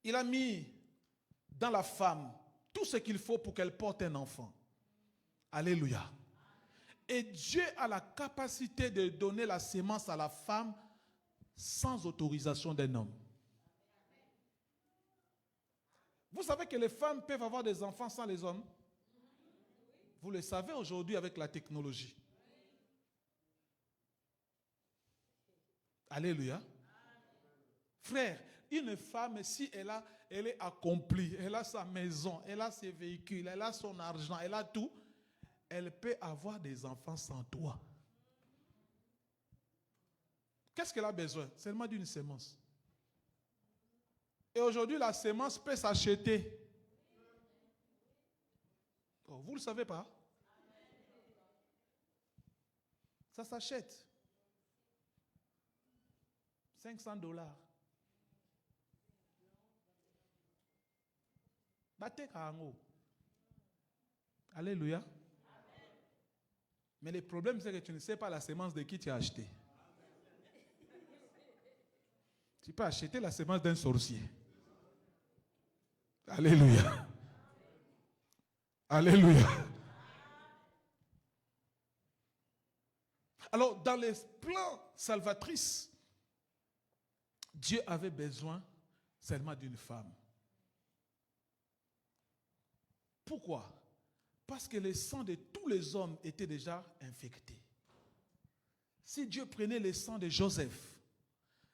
il a mis dans la femme tout ce qu'il faut pour qu'elle porte un enfant. Alléluia. Et Dieu a la capacité de donner la sémence à la femme sans autorisation d'un homme. Vous savez que les femmes peuvent avoir des enfants sans les hommes? Vous le savez aujourd'hui avec la technologie. Alléluia. Frère, une femme, si elle est accomplie, elle a sa maison, elle a ses véhicules, elle a son argent, elle a tout, elle peut avoir des enfants sans toi. Qu'est-ce qu'elle a besoin? Seulement d'une sémence. Et aujourd'hui, la sémence peut s'acheter. Oh, vous ne le savez pas? Ça s'achète. $500. Battez Karango. Alléluia. Mais le problème, c'est que tu ne sais pas la sémence de qui tu as acheté. Tu peux acheter la sémence d'un sorcier. Alléluia. Alléluia. Alors, dans les plans salvatrices, Dieu avait besoin seulement d'une femme. Pourquoi? Parce que le sang de tous les hommes était déjà infecté. Si Dieu prenait le sang de Joseph,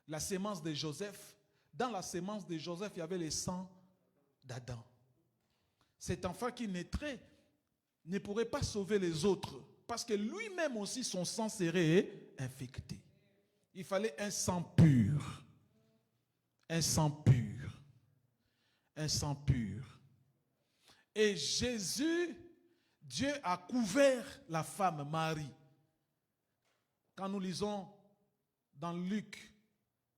la sémence de Joseph, dans la sémence de Joseph, il y avait le sang d'Adam. Cet enfant qui naîtrait ne pourrait pas sauver les autres parce que lui-même aussi, son sang serait infecté. Il fallait un sang pur. Un sang pur. Un sang pur. Et Jésus, Dieu a couvert la femme Marie. Quand nous lisons dans Luc,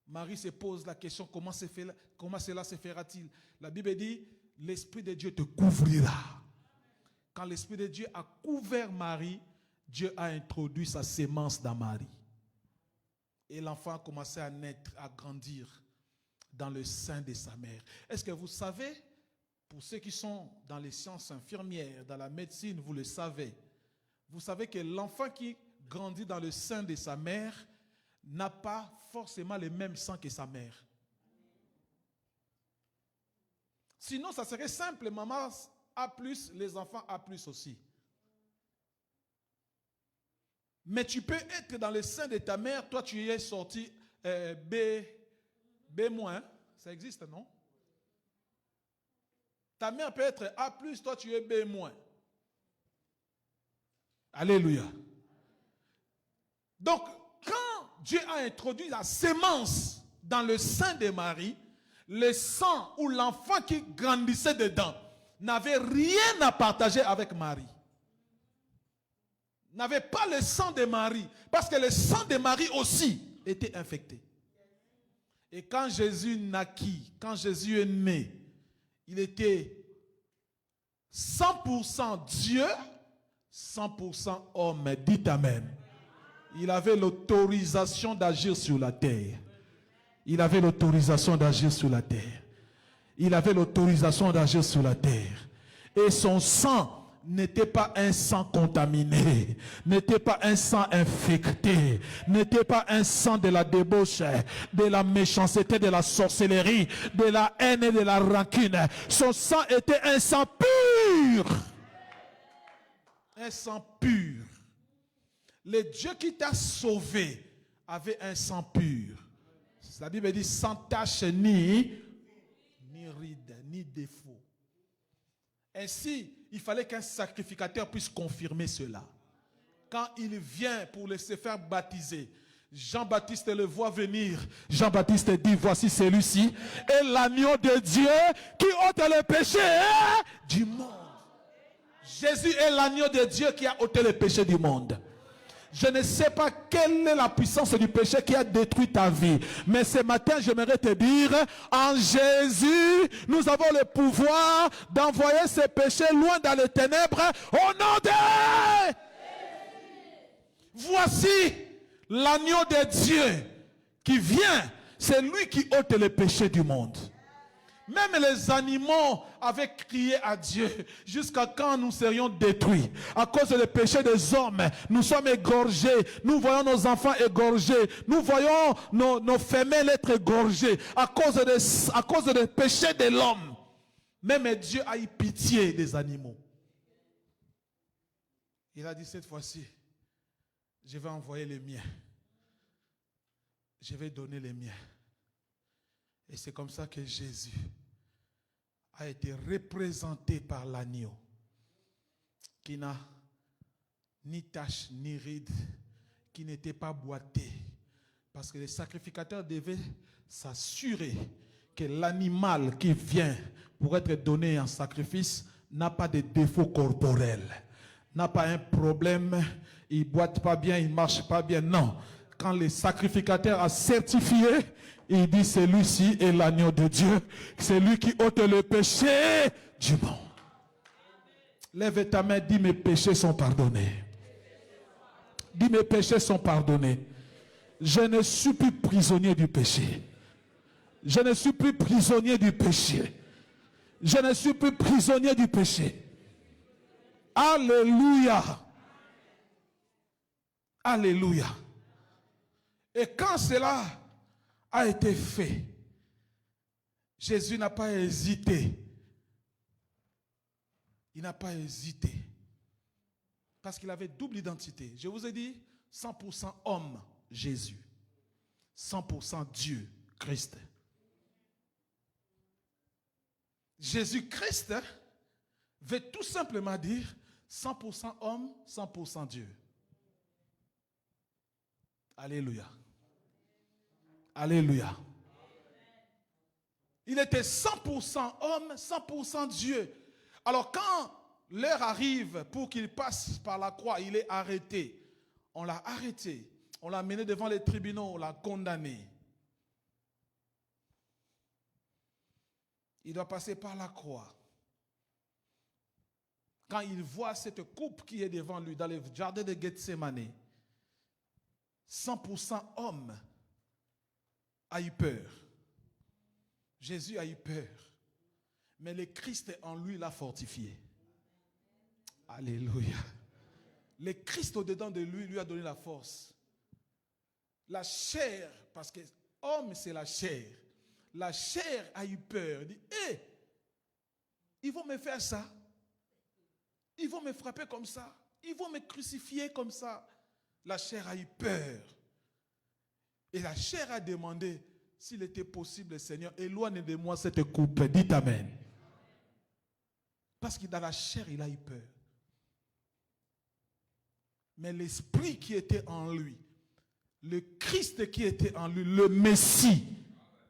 Marie se pose la question, comment cela se fera-t-il? La Bible dit, l'Esprit de Dieu te couvrira. Quand l'Esprit de Dieu a couvert Marie, Dieu a introduit sa sémence dans Marie. Et l'enfant a commencé à naître, à grandir dans le sein de sa mère. Est-ce que vous savez, pour ceux qui sont dans les sciences infirmières, dans la médecine, vous le savez. Vous savez que l'enfant qui grandit dans le sein de sa mère n'a pas forcément le même sang que sa mère. Sinon, ça serait simple, maman A+, les enfants A+, aussi. Mais tu peux être dans le sein de ta mère, toi tu es sorti B-, ça existe, non? Ta mère peut être A+, toi tu es B-. Alléluia. Donc, quand Dieu a introduit la sémence dans le sein de Marie, le sang ou l'enfant qui grandissait dedans n'avait rien à partager avec Marie. N'avait pas le sang de Marie, parce que le sang de Marie aussi était infecté. Et quand Jésus naquit, quand Jésus est né, il était 100% Dieu, 100% homme. Dites Amen. Il avait l'autorisation d'agir sur la terre. Il avait l'autorisation d'agir sur la terre. Il avait l'autorisation d'agir sur la terre. Et son sang n'était pas un sang contaminé, n'était pas un sang infecté, n'était pas un sang de la débauche, de la méchanceté, de la sorcellerie, de la haine et de la rancune. Son sang était un sang pur. Un sang pur. Le Dieu qui t'a sauvé avait un sang pur. La Bible dit sans tache ni ride, ni défaut. Ainsi, il fallait qu'un sacrificateur puisse confirmer cela. Quand il vient pour se faire baptiser, Jean-Baptiste le voit venir. Jean-Baptiste dit, voici celui-ci est l'agneau de Dieu qui ôte le péché du monde. Jésus est l'agneau de Dieu qui a ôté le péché du monde. Je ne sais pas quelle est la puissance du péché qui a détruit ta vie. Mais ce matin, j'aimerais te dire, en Jésus, nous avons le pouvoir d'envoyer ces péchés loin dans les ténèbres au nom de Jésus. Voici l'agneau de Dieu qui vient. C'est lui qui ôte les péchés du monde. Même les animaux avaient crié à Dieu jusqu'à quand nous serions détruits. À cause des péchés des hommes, nous sommes égorgés. Nous voyons nos enfants égorgés. Nous voyons nos femelles être égorgées à cause des péchés de l'homme. Même Dieu a eu pitié des animaux. Il a dit cette fois-ci, je vais envoyer les miens. Je vais donner les miens. Et c'est comme ça que Jésus a été représenté par l'agneau qui n'a ni tache ni ride, qui n'était pas boité. Parce que les sacrificateurs devaient s'assurer que l'animal qui vient pour être donné en sacrifice n'a pas de défaut corporel, n'a pas un problème, il ne boite pas bien, il ne marche pas bien. Non. Quand le sacrificateur a certifié, il dit celui-ci est l'agneau de Dieu. C'est lui qui ôte le péché du monde. Lève ta main, dis mes péchés sont pardonnés. Dis mes péchés sont pardonnés. Je ne suis plus prisonnier du péché. Je ne suis plus prisonnier du péché. Je ne suis plus prisonnier du péché. Alléluia. Alléluia. Et quand cela a été fait, Jésus n'a pas hésité. Il n'a pas hésité. Parce qu'il avait double identité. Je vous ai dit, 100% homme, Jésus. 100% Dieu, Christ. Jésus-Christ veut tout simplement dire 100% homme, 100% Dieu. Alléluia. Alléluia. Il était 100% homme, 100% Dieu. Alors quand l'heure arrive pour qu'il passe par la croix, il est arrêté. On l'a arrêté. On l'a mené devant les tribunaux, on l'a condamné. Il doit passer par la croix. Quand il voit cette coupe qui est devant lui dans le jardin de Gethsémane, 100% homme a eu peur. Jésus a eu peur. Mais le Christ en lui l'a fortifié. Alléluia. Le Christ au-dedans de lui, lui a donné la force. La chair, parce que homme c'est la chair. La chair a eu peur. Il dit, hé, ils vont me faire ça. Ils vont me frapper comme ça. Ils vont me crucifier comme ça. La chair a eu peur. Et la chair a demandé, s'il était possible, Seigneur, éloigne de moi cette coupe. Dites Amen. Parce que dans la chair, il a eu peur. Mais l'esprit qui était en lui, le Christ qui était en lui, le Messie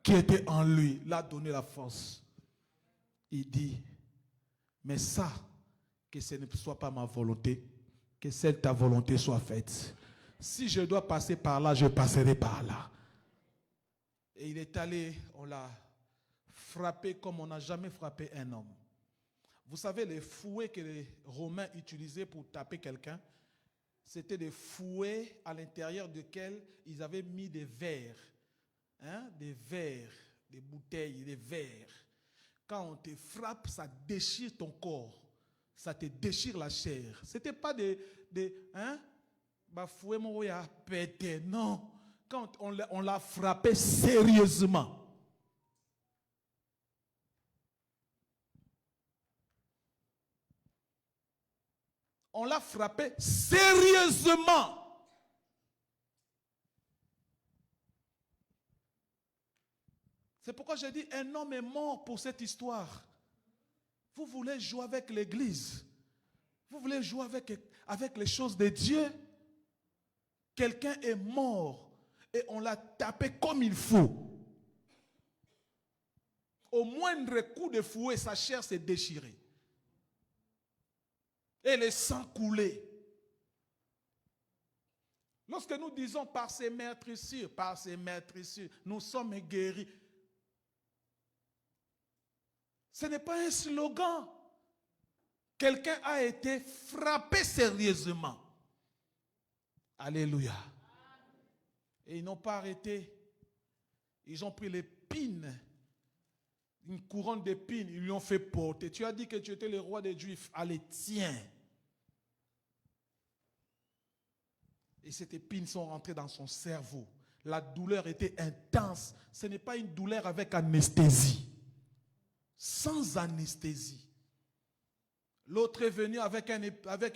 qui était en lui, l'a donné la force. Il dit, mais ça, que ce ne soit pas ma volonté, que celle de ta volonté soit faite. Si je dois passer par là, je passerai par là. Et il est allé, on l'a frappé comme on n'a jamais frappé un homme. Vous savez, les fouets que les Romains utilisaient pour taper quelqu'un, c'était des fouets à l'intérieur desquels ils avaient mis des verres. Des verres, des bouteilles, des verres. Quand on te frappe, ça déchire ton corps. ça te déchire la chair. Ce n'était pas bafoué mon ya pété, non. Quand on l'a frappé sérieusement. On l'a frappé sérieusement. C'est pourquoi j'ai dit, un homme est mort pour cette histoire. Vous voulez jouer avec l'église. Vous voulez jouer avec les choses de Dieu. Quelqu'un est mort et on l'a tapé comme il faut. Au moindre coup de fouet, sa chair s'est déchirée. Et le sang coulait. Lorsque nous disons par ses meurtrissures, nous sommes guéris. Ce n'est pas un slogan. Quelqu'un a été frappé sérieusement. Alléluia. Et ils n'ont pas arrêté. Ils ont pris l'épine, une couronne d'épines, ils lui ont fait porter. Tu as dit que tu étais le roi des Juifs. Allez, tiens. Et cette épine sont rentrées dans son cerveau. La douleur était intense. Ce n'est pas une douleur avec anesthésie. Sans anesthésie. L'autre est venu avec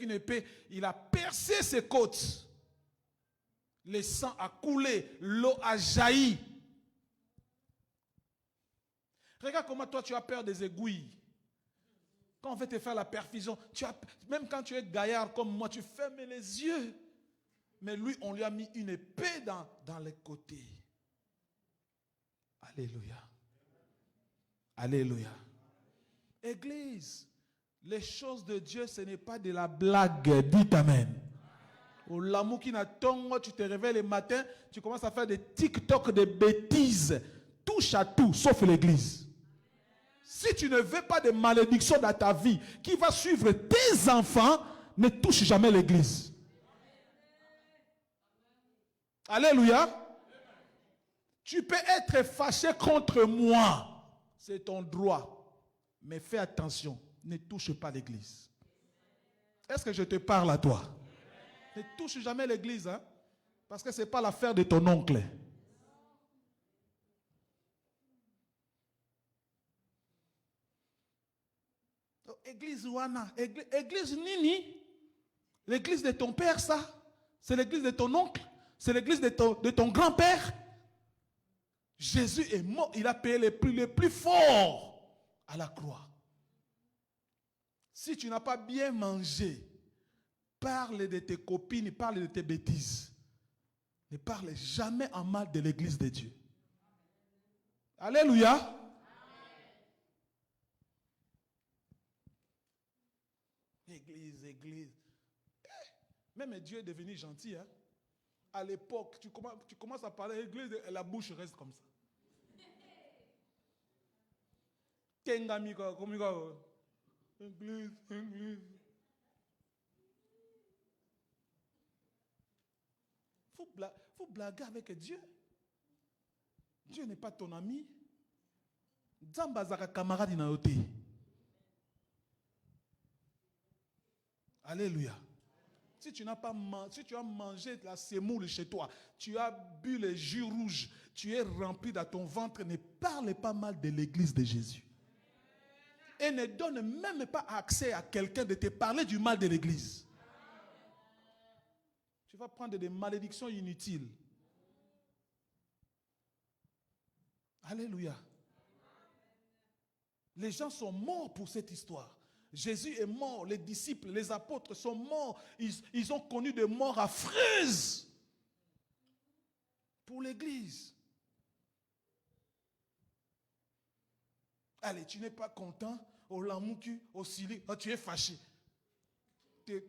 une épée. Il a percé ses côtes. Le sang a coulé. L'eau a jailli. Regarde comment toi tu as peur des aiguilles. Quand on veut te faire la perfusion, même quand tu es gaillard comme moi, tu fermes les yeux. Mais lui, on lui a mis une épée dans les côtés. Alléluia. Alléluia. Église, les choses de Dieu, ce n'est pas de la blague. Dites amen. Au l'amour qui n'attend, tu te réveilles le matin, tu commences à faire des TikTok, des bêtises. Touche à tout, sauf l'église. Si tu ne veux pas de malédiction dans ta vie qui va suivre tes enfants, ne touche jamais l'église. Alléluia. Tu peux être fâché contre moi. C'est ton droit. Mais fais attention. Ne touche pas l'église. Est-ce que je te parle à toi? Ne touche jamais l'église. Hein? Parce que ce n'est pas l'affaire de ton oncle. Église Ouana. Église Nini. L'église de ton père, ça. C'est l'église de ton oncle. C'est l'église de ton grand-père. Jésus est mort. Il a payé le plus fort à la croix. Si tu n'as pas bien mangé, parle de tes copines, parle de tes bêtises. Ne parle jamais en mal de l'église de Dieu. Alléluia. Église. Même Dieu est devenu gentil. Hein? À l'époque, tu commences à parler l'église, la bouche reste comme ça. Église. Faut blaguer avec Dieu. Dieu n'est pas ton ami. Zambazaka camarade inaote. Alléluia. Si tu as mangé de la semoule chez toi, tu as bu le jus rouge, tu es rempli dans ton ventre, ne parle pas mal de l'église de Jésus. Et ne donne même pas accès à quelqu'un de te parler du mal de l'église. Tu vas prendre des malédictions inutiles. Alléluia. Les gens sont morts pour cette histoire. Jésus est mort, les disciples, les apôtres sont morts. Ils ont connu des morts affreuses pour l'église. Allez, tu n'es pas content, au lamouku, au sili, tu es fâché.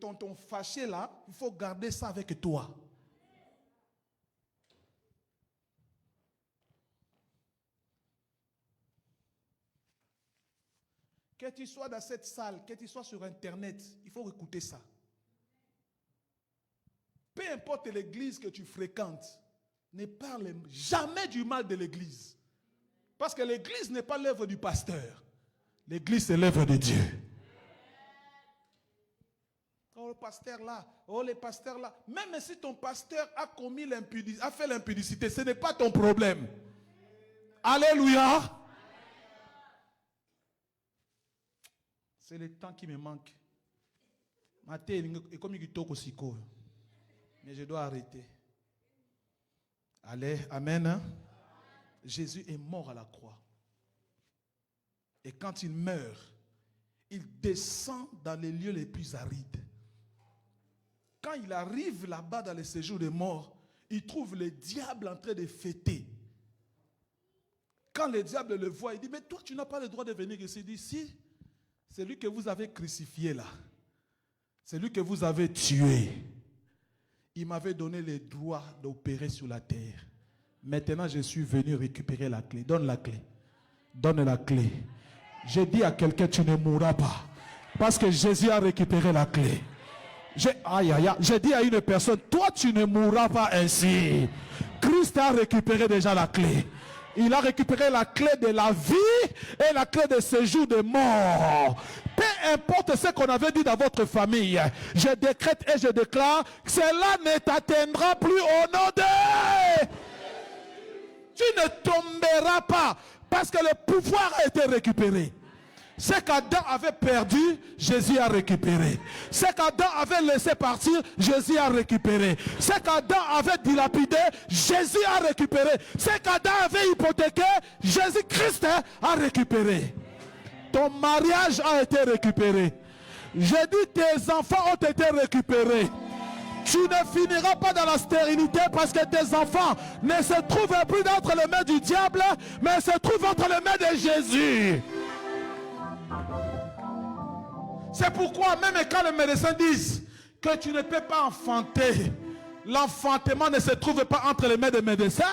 Ton fâché là, il faut garder ça avec toi. Que tu sois dans cette salle, que tu sois sur Internet, il faut écouter ça. Peu importe l'église que tu fréquentes, ne parle jamais du mal de l'église. Parce que l'église n'est pas l'œuvre du pasteur. L'église, c'est l'œuvre de Dieu. pasteur là, oh les pasteurs là. Même si ton pasteur a commis l'impudicité, a fait l'impudicité, ce n'est pas ton problème. Alléluia. C'est le temps qui me manque. Mais je dois arrêter. Allez, amen. Hein? Jésus est mort à la croix. Et quand il meurt, il descend dans les lieux les plus arides. Quand il arrive là-bas dans les séjours des morts, il trouve le diable en train de fêter. Quand le diable le voit, il dit, mais toi tu n'as pas le droit de venir ici. Il dit, si, c'est lui que vous avez crucifié là. C'est lui que vous avez tué. Il m'avait donné le droit d'opérer sur la terre. Maintenant, je suis venu récupérer la clé. Donne la clé. Donne la clé. J'ai dit à quelqu'un, tu ne mourras pas. Parce que Jésus a récupéré la clé. J'ai dit à une personne, toi tu ne mourras pas ainsi. Christ a récupéré déjà la clé. Il a récupéré la clé de la vie et la clé de séjour de mort. Peu importe ce qu'on avait dit dans votre famille, je décrète et je déclare, cela ne t'atteindra plus au nom de... Tu ne tomberas pas parce que le pouvoir a été récupéré. Ce qu'Adam avait perdu, Jésus a récupéré. Ce qu'Adam avait laissé partir, Jésus a récupéré. Ce qu'Adam avait dilapidé, Jésus a récupéré. Ce qu'Adam avait hypothéqué, Jésus-Christ a récupéré. Ton mariage a été récupéré. J'ai dit tes enfants ont été récupérés. Tu ne finiras pas dans la stérilité parce que tes enfants ne se trouvent plus entre les mains du diable, mais se trouvent entre les mains de Jésus. C'est pourquoi même quand les médecins disent que tu ne peux pas enfanter, l'enfantement ne se trouve pas entre les mains des médecins,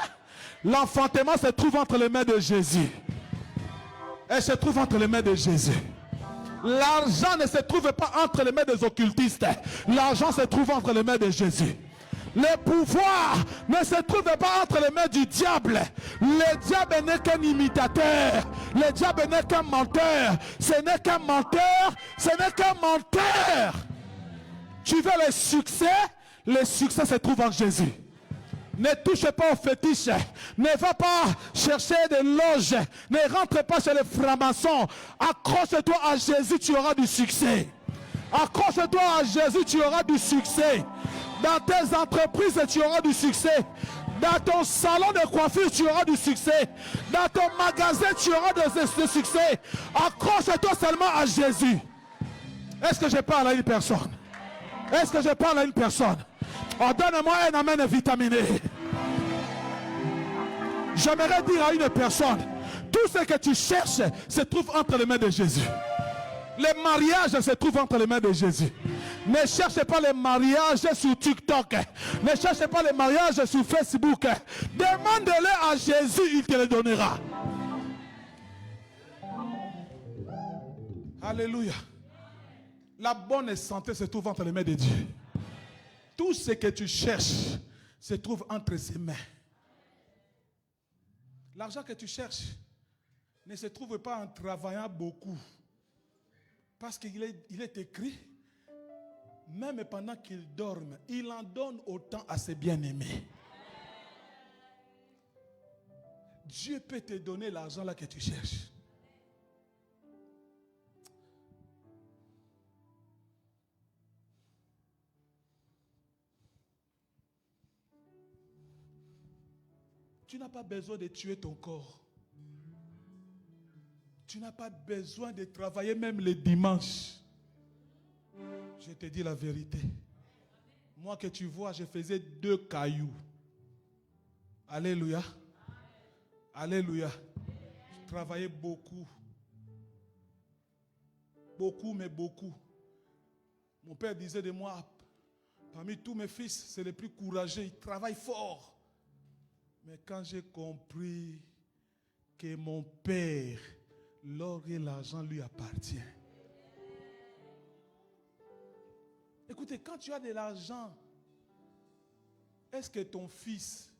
l'enfantement se trouve entre les mains de Jésus. Elle se trouve entre les mains de Jésus. L'argent ne se trouve pas entre les mains des occultistes. L'argent se trouve entre les mains de Jésus. Le pouvoir ne se trouve pas entre les mains du diable. Le diable n'est qu'un imitateur. Le diable n'est qu'un menteur. Ce n'est qu'un menteur. Ce n'est qu'un menteur. Tu veux le succès se trouve en Jésus. Ne touche pas aux fétiches. Ne va pas chercher des loges. Ne rentre pas chez les francs-maçons. Accroche-toi à Jésus, tu auras du succès. Accroche-toi à Jésus, tu auras du succès. Dans tes entreprises, tu auras du succès. Dans ton salon de coiffure, tu auras du succès. Dans ton magasin, tu auras du succès. Accroche-toi seulement à Jésus. Est-ce que je parle à une personne? Est-ce que je parle à une personne? Oh, donne-moi un amen vitaminé. J'aimerais dire à une personne, tout ce que tu cherches se trouve entre les mains de Jésus. Les mariages se trouvent entre les mains de Jésus. Ne cherchez pas les mariages sur TikTok. Ne cherchez pas les mariages sur Facebook. Demande-le à Jésus, il te le donnera. Alléluia. La bonne santé se trouve entre les mains de Dieu. Tout ce que tu cherches se trouve entre ses mains. L'argent que tu cherches ne se trouve pas en travaillant beaucoup. Parce qu'il est écrit, même pendant qu'il dorme, il en donne autant à ses bien-aimés. Dieu peut te donner l'argent là que tu cherches. Tu n'as pas besoin de tuer ton corps. Tu n'as pas besoin de travailler même les dimanches. Je te dis la vérité. Moi que tu vois, je faisais 2 cailloux. Alléluia. Alléluia. Je travaillais beaucoup. Beaucoup, mais beaucoup. Mon père disait de moi, parmi tous mes fils, c'est le plus courageux. Il travaille fort. Mais quand j'ai compris que mon père, l'or et l'argent lui appartient. Écoutez, quand tu as de l'argent, est-ce que ton fils,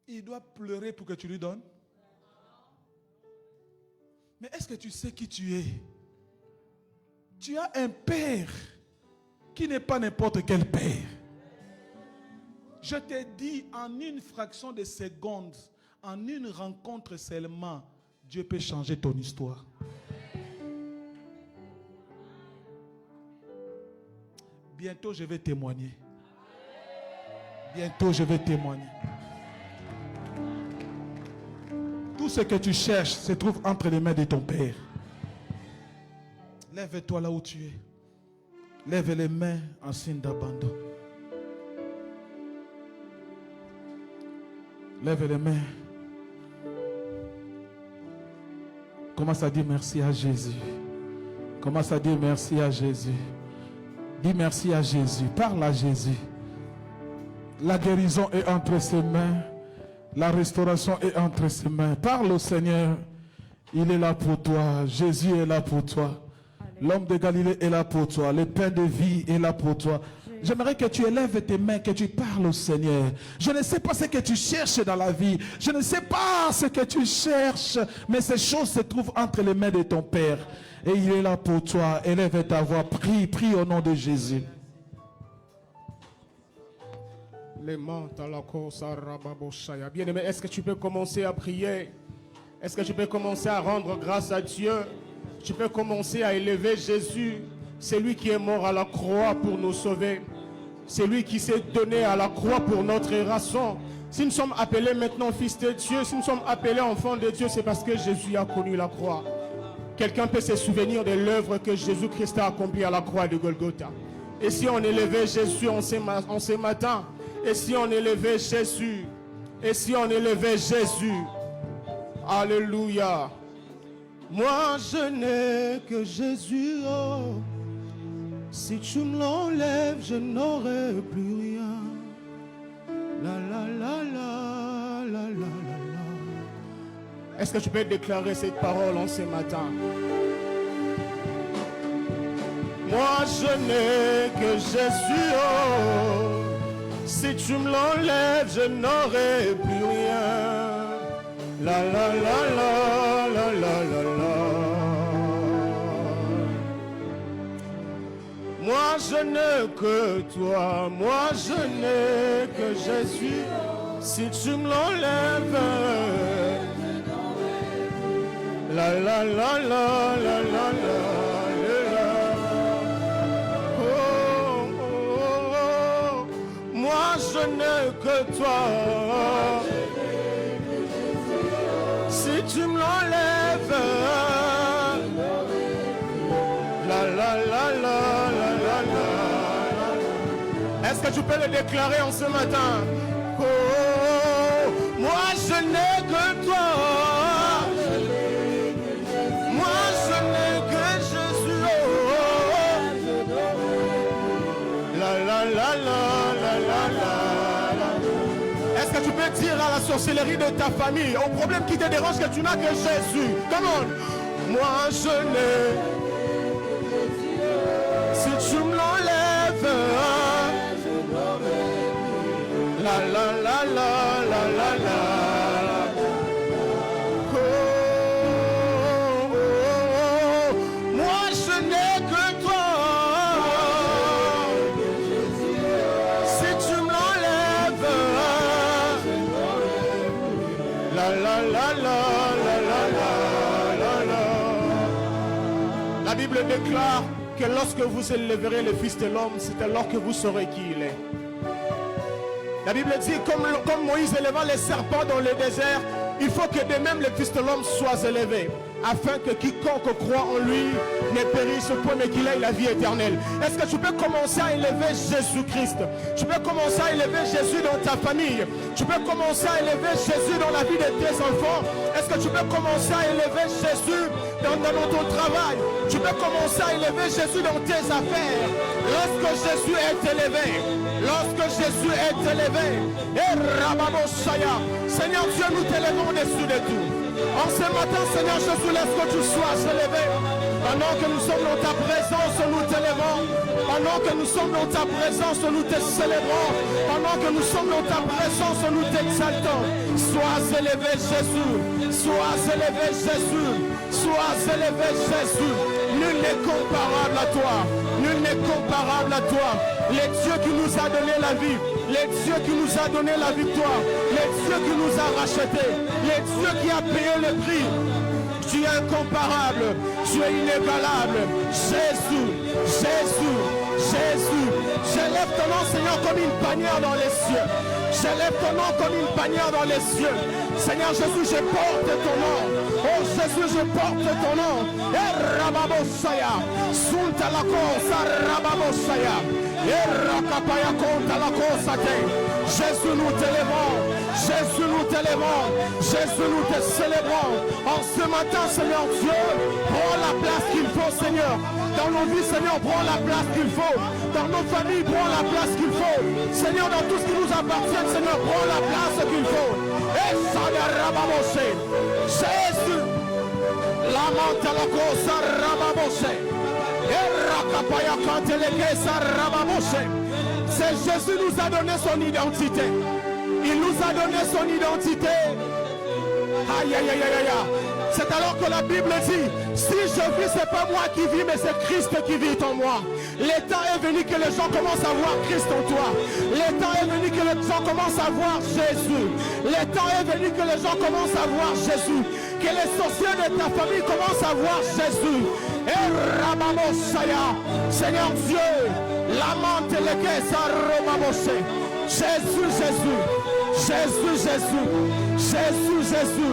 il doit pleurer pour que tu lui donnes? Mais est-ce que tu sais qui tu es? Tu as un père qui n'est pas n'importe quel père. Je t'ai dit en une fraction de seconde, en une rencontre seulement, Dieu peut changer ton histoire. Bientôt je vais témoigner. Bientôt je vais témoigner. Tout ce que tu cherches se trouve entre les mains de ton Père. Lève-toi là où tu es. Lève les mains en signe d'abandon. Lève les mains. Commence à dire merci à Jésus. Commence à dire merci à Jésus. Dis merci à Jésus. Parle à Jésus. La guérison est entre ses mains. La restauration est entre ses mains. Parle au Seigneur. Il est là pour toi. Jésus est là pour toi. L'homme de Galilée est là pour toi. Le pain de vie est là pour toi. J'aimerais que tu élèves tes mains, que tu parles au Seigneur. Je ne sais pas ce que tu cherches dans la vie. Je ne sais pas ce que tu cherches. Mais ces choses se trouvent entre les mains de ton Père. Et il est là pour toi. Élève ta voix. Prie, prie au nom de Jésus. Bien-aimé, est-ce que tu peux commencer à prier? Est-ce que tu peux commencer à rendre grâce à Dieu? Tu peux commencer à élever Jésus. C'est lui qui est mort à la croix pour nous sauver. C'est lui qui s'est donné à la croix pour notre raison. Si nous sommes appelés maintenant fils de Dieu, si nous sommes appelés enfants de Dieu, c'est parce que Jésus a connu la croix. Quelqu'un peut se souvenir de l'œuvre que Jésus-Christ a accomplie à la croix de Golgotha. Et si on élevait Jésus en ce matin, et si on élevait Jésus, et si on élevait Jésus, alléluia. Moi je n'ai que Jésus, oh. Si tu me l'enlèves, je n'aurai plus rien. La la la la la la la. Est-ce que tu peux déclarer cette parole en ce matin? Moi je n'ai que Jésus, oh. Si tu me l'enlèves, je n'aurai plus rien. La la la la la la la la. Moi je n'ai que toi, moi je n'ai que Jésus. Si tu me l'enlèves, la la la la la la la. Moi je n'ai que toi. Si tu me l'enlèves, la la la la la la la. Est-ce que tu peux le déclarer en ce matin? Oh, moi je n'ai que toi. Moi je n'ai que Jésus. Oh, la la la la. Est-ce que tu peux dire à la sorcellerie de ta famille, au problème qui te dérange, que tu n'as que Jésus? Come on. Moi je n'ai. Si tu me l'enlèves, la la la la la la la. Oh, oh, oh. Moi je n'ai que toi. Si tu me l'enlèves, la la la la la la la. La Bible déclare que lorsque vous élèverez le Fils de l'homme, c'est alors que vous saurez qui il est. La Bible dit, comme Moïse éleva les serpents dans le désert, il faut que de même le Fils de l'homme soit élevé, afin que quiconque croit en lui ne périsse point, mais qu'il ait la vie éternelle. Est-ce que tu peux commencer à élever Jésus-Christ? Tu peux commencer à élever Jésus dans ta famille. Tu peux commencer à élever Jésus dans la vie de tes enfants. Est-ce que tu peux commencer à élever Jésus dans ton travail? Tu peux commencer à élever Jésus dans tes affaires. Lorsque Jésus est élevé, et Rababoshaya, Seigneur Dieu, nous t'élevons au-dessus de tout. En ce matin, Seigneur Jésus, laisse que tu sois élevé. Pendant que nous sommes dans ta présence, nous t'élevons. Pendant que nous sommes dans ta présence, nous te célébrons. Pendant que nous sommes dans ta présence, nous t'exaltons. Sois élevé Jésus. Sois élevé Jésus. Sois élevé Jésus. Nul n'est comparable à toi. Nul n'est est comparable à toi. Les dieux qui nous a donné la vie, les dieux qui nous a donné la victoire, les dieux qui nous a rachetés, les dieux qui a payé le prix. Tu es incomparable, tu es inégalable. Jésus, Jésus, Jésus. J'élève ton nom, Seigneur, comme une bannière dans les cieux. J'élève ton nom comme une bannière dans les cieux. Seigneur Jésus, je porte ton nom. Oh Jésus, je porte ton nom. Et Rababosaya, Sunta la cosa, Rababosaya. Et Rakapaya conta la cosa. Jésus, nous t'élèvons. Jésus, nous t'élèvons. Jésus, nous te célébrons. En ce matin, Seigneur Dieu, prends la place qu'il faut, Seigneur. Dans nos vies, Seigneur, prends la place qu'il faut. Dans nos familles, prends la place qu'il faut. Seigneur, dans tout ce qui nous appartient, Seigneur, prends la place qu'il faut. Et ça de Rababosé. Jésus, la mante à la cosa, Rababosé. Et Rakapaya Kanteleke, ça Rababosé. C'est Jésus nous a donné son identité. Il nous a donné son identité. Aïe, aïe, aïe, aïe, aïe. C'est alors que la Bible dit, si je vis, c'est pas moi qui vis, mais c'est Christ qui vit en moi. Le temps est venu que les gens commencent à voir Christ en toi. Le temps est venu que les gens commencent à voir Jésus. Le temps est venu que les gens commencent à voir Jésus. Que les sorciers de ta famille commencent à voir Jésus. Et Rababosaya, Seigneur Dieu, la mante le caisse à Rababosé. Jésus, Jésus, Jésus, Jésus, Jésus, Jésus,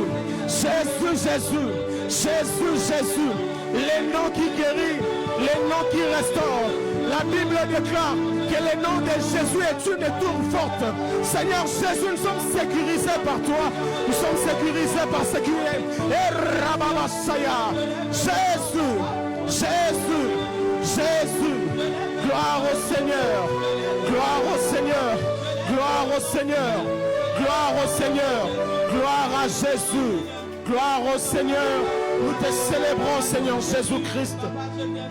Jésus, Jésus, Jésus, Jésus, les noms qui guérissent, les noms qui restaurent. La Bible déclare que le nom de Jésus est une tour forte. Seigneur Jésus, nous sommes sécurisés par toi. Nous sommes sécurisés par ce qui est. Et Rababasaya, Jésus, Jésus, Jésus, gloire au Seigneur, gloire au Seigneur. Gloire au Seigneur, gloire au Seigneur, gloire à Jésus, gloire au Seigneur. Nous te célébrons, Seigneur Jésus-Christ.